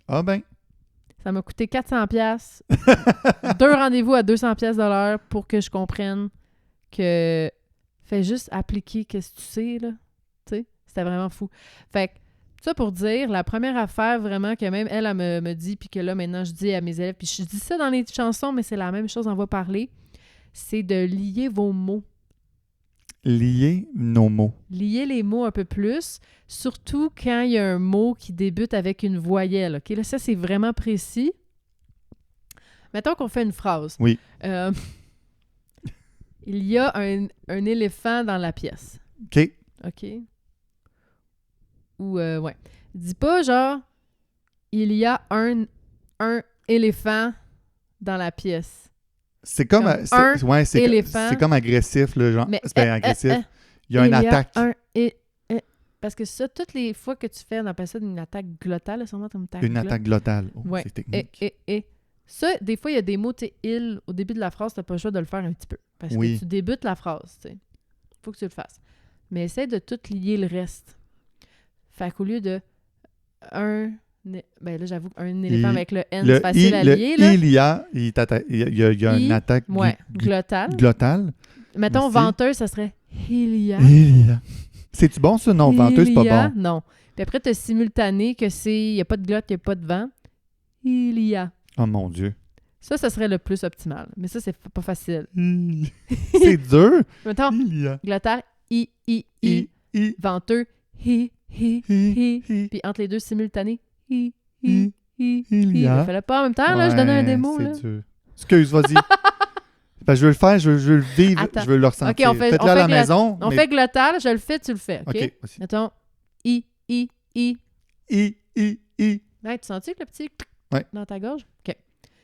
Ah ben. Ça m'a coûté 400$. 2 rendez-vous à 200$ de l'heure pour que je comprenne que fais juste appliquer qu'est-ce que tu sais, là. Tu sais, c'était vraiment fou. Fait que, ça pour dire, la première affaire vraiment que même elle me dit, puis que là, maintenant, je dis à mes élèves, puis je dis ça dans les chansons, mais c'est la même chose en voix parlée, c'est de lier vos mots. Lier nos mots. Lier les mots un peu plus, surtout quand il y a un mot qui débute avec une voyelle. OK? Là, ça, c'est vraiment précis. Mettons qu'on fait une phrase. Oui. Il y a un éléphant dans la pièce. OK. OK? Ou, ouais. Dis pas genre, il y a un éléphant dans la pièce. C'est comme c'est comme agressif, là, genre. C'est pas agressif. Il y a une attaque. Parce que ça, toutes les fois que tu fais, on appelle ça une attaque glottale, sûrement comme une attaque glottale. Oh, ouais. C'est technique. Ça, des fois, il y a des mots, tu sais, il, au début de la phrase, tu n'as pas le choix de le faire un petit peu. Parce que tu débutes la phrase, tu sais. Il faut que tu le fasses. Mais essaie de tout lier le reste. Fait qu'au lieu de ben là, j'avoue qu'un éléphant avec le N, c'est facile à lier. Là. Il y a une attaque glottale. Mettons, venteuse, ça serait il y a. C'est-tu bon, ça? Non, venteuse, c'est pas bon. Non. Puis après, tu as simultané que il n'y a pas de glotte, il n'y a pas de vent. Il y a. Oh mon Dieu. Ça serait le plus optimal. Mais ça, c'est pas facile. C'est dur. Mettons, glottale, i. Venteux, hi. Puis entre les deux simultanés, hi. Fais-le pas en même temps, là, je donnais un démo. C'est là. dur. Excuse, vas-y. Ben, je veux le faire, je veux le vivre, je veux le ressentir. Okay, faites-le à la maison. On fait glottale, je le fais, tu le fais. OK? Vas-y. Mettons, i. Ouais, tu sens-tu que le petit dans ta gorge? OK.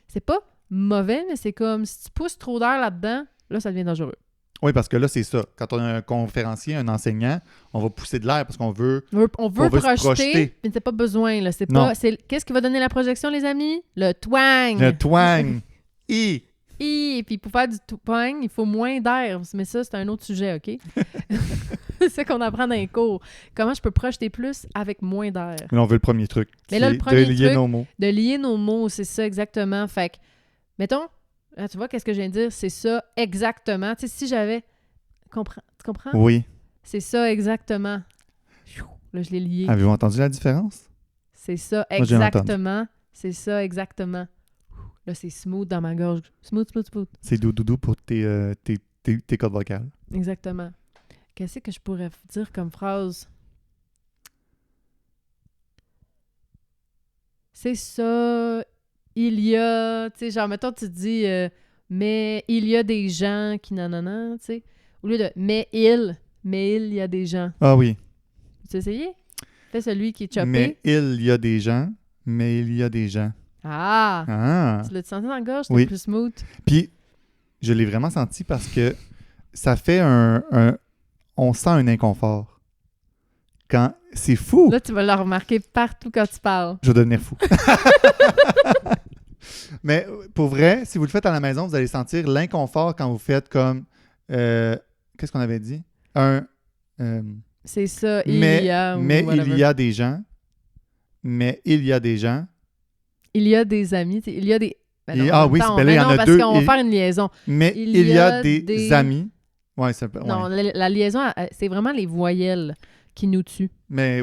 C'est pas mauvais, mais c'est comme si tu pousses trop d'air là-dedans, là, ça devient dangereux. Oui, parce que là, c'est ça. Quand on a un conférencier, un enseignant, on va pousser de l'air parce qu'on veut... On veut projeter, mais c'est pas besoin. Là. Qu'est-ce qui va donner la projection, les amis? Le twang. Le twang. I. Puis pour faire du twang, il faut moins d'air. Mais ça, c'est un autre sujet, OK? C'est ça qu'on apprend dans les cours. Comment je peux projeter plus avec moins d'air? Mais on veut le premier truc. Mais là, le premier de lier nos mots. De lier nos mots, c'est ça exactement. Fait que, mettons, là, tu vois, qu'est-ce que je viens de dire? C'est ça exactement. Tu sais, si j'avais... Tu comprends? Oui. C'est ça exactement. Là, je l'ai lié. Avez-vous entendu la différence? C'est ça exactement. C'est ça exactement. Là, c'est smooth dans ma gorge. Smooth. C'est doudou pour tes cordes vocales. Exactement. Qu'est-ce que je pourrais dire comme phrase? C'est ça. Il y a... Tu sais, genre, mettons, tu dis... mais il y a des gens qui... Non, tu sais. Au lieu de mais il y a des gens. Ah oui. Tu as essayé? Fais celui qui est chopé. Mais il y a des gens. Ah! Tu l'as senti dans la gorge? C'était plus smooth? Puis, je l'ai vraiment senti parce que ça fait on sent un inconfort. Quand... C'est fou! Là, tu vas le remarquer partout quand tu parles. Je vais devenir fou. Mais pour vrai, si vous le faites à la maison, vous allez sentir l'inconfort quand vous faites comme... qu'est-ce qu'on avait dit? C'est ça, il y a des gens. Mais il y a des gens. Il y a des amis. Il y a des... Ben non, oui, c'est là, il y en a deux. Parce qu'on va faire une liaison. Mais il y a des amis. Ouais, ça peut, non, la liaison, c'est vraiment les voyelles qui nous tuent. Mais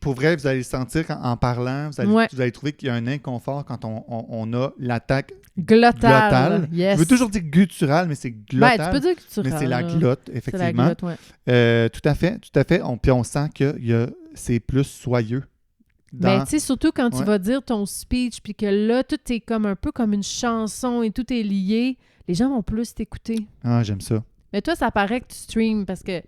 pour vrai, vous allez le sentir en parlant. Vous allez trouver qu'il y a un inconfort quand on a l'attaque glottale. Yes. Je veux toujours dire gutturale, mais c'est glottale. Tu peux dire gutturale. Mais c'est la glotte, effectivement. C'est la glotte, ouais. Tout à fait. Puis on sent que c'est plus soyeux. Mais tu sais, surtout quand tu vas dire ton speech, puis que là, tout est comme un peu comme une chanson et tout est lié, les gens vont plus t'écouter. Ah, j'aime ça. Mais toi, ça paraît que tu streams parce que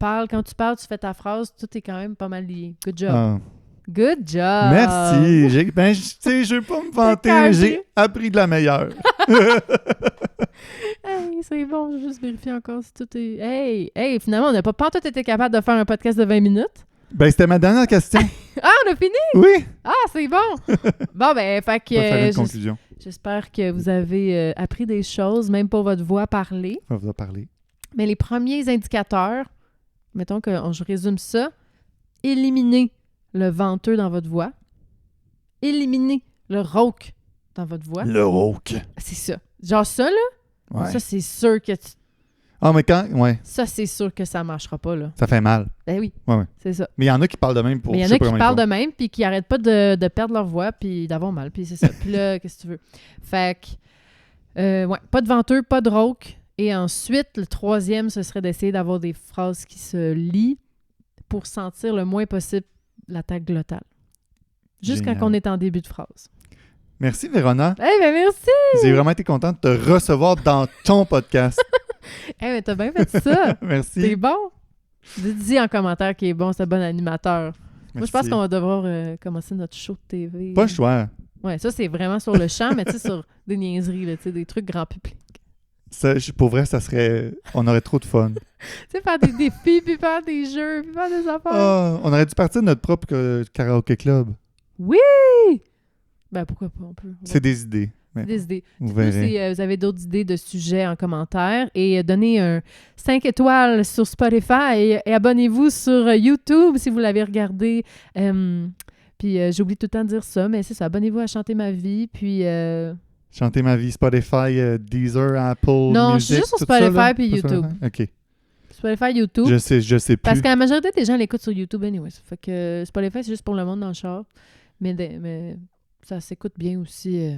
quand tu parles, tu fais ta phrase, tout est quand même pas mal lié. Good job. Ah. Good job. Merci. Je ne veux pas me vanter, mais j'ai appris de la meilleure. Hey, c'est bon, je vais juste vérifier encore si tout est... Hey, finalement, on n'a pas tout été capable de faire un podcast de 20 minutes. Ben, c'était ma dernière question. Ah, on a fini? Oui. Ah, c'est bon. Bon, ben, fait que... On va faire une conclusion. J'espère que vous avez appris des choses, même pour votre voix parler. On va parler. Mais les premiers indicateurs, mettons que je résume ça, éliminez le venteux dans votre voix. Éliminez le rauque dans votre voix. Le rauque. C'est ça. Genre ça, là, Ouais. ça, c'est sûr que Ah, mais quand... Ouais. ça, c'est sûr que ça marchera pas, là. Ça fait mal. Ben oui, Ouais. c'est ça. Mais il y en a qui parlent de même pour... Mais il y en a qui parlent de même, puis qui arrêtent pas de perdre leur voix, puis d'avoir mal, puis c'est ça. Puis là, qu'est-ce que tu veux? Fait que, pas de venteux, pas de rauque. Et ensuite, le troisième, ce serait d'essayer d'avoir des phrases qui se lient pour sentir le moins possible l'attaque glottale. Juste Génial. quand on est en début de phrase. Merci, Vérona. Eh ben merci! J'ai vraiment été content de te recevoir dans ton podcast. Eh ben t'as bien fait ça! Merci. T'es bon! Dis en commentaire qu'il est bon, c'est un bon animateur. Moi, je pense qu'on va devoir commencer notre show de TV. Pas le choix. Ouais, ça, c'est vraiment sur le champ, mais tu sais, sur des niaiseries, là, tu sais, des trucs grand public. Ça, pour vrai, ça serait... On aurait trop de fun. Tu sais, faire des défis, puis faire des jeux, puis faire des affaires. Oh, on aurait dû partir de notre propre karaoké club. Oui! Ben, pourquoi pas, on peut. C'est des idées. C'est des idées. Vous Du coup, si verrez. vous avez d'autres idées de sujets en commentaire, et donnez un 5 étoiles sur Spotify et abonnez-vous sur YouTube si vous l'avez regardé. Puis j'oublie tout le temps de dire ça, mais c'est ça. Abonnez-vous à Chanter ma vie, puis... Chanter ma vie, Spotify, Deezer, Apple Non, Music, je suis juste sur tout ça, Spotify là? puis Sur YouTube. Spotify? OK. Spotify, YouTube. Je sais plus. Parce que la majorité des gens l'écoutent sur YouTube anyway. Fait que Spotify, c'est juste pour le monde dans le char. Mais ça s'écoute bien aussi.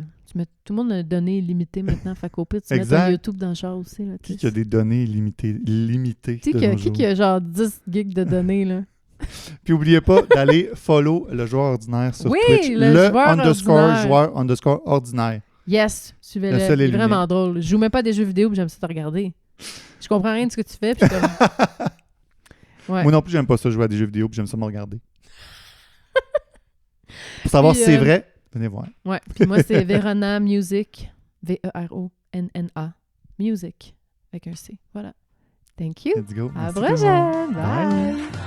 Tout le monde a des données limitées maintenant. Fait qu'au pire, tu mets ton YouTube dans le char aussi. Là, qui a des données limitées qui a genre 10 gigs de données, là? Puis n'oubliez pas d'aller follow le joueur ordinaire sur Twitch. Le joueur _joueur _ordinaire. Yes, suivez-le. Le seul C'est et vraiment drôle. Je joue même pas à des jeux vidéo, puis j'aime ça te regarder. Je comprends rien de ce que tu fais, puis comme... Ouais. Moi non plus, j'aime pas ça jouer à des jeux vidéo, puis j'aime ça me regarder. Pour savoir Puis, si c'est vrai, venez voir. Ouais. Puis moi, c'est Verona Music. Veronna. Music. Avec un C. Voilà. Thank you. Let's go. À la Merci tout le monde. prochaine. Bye.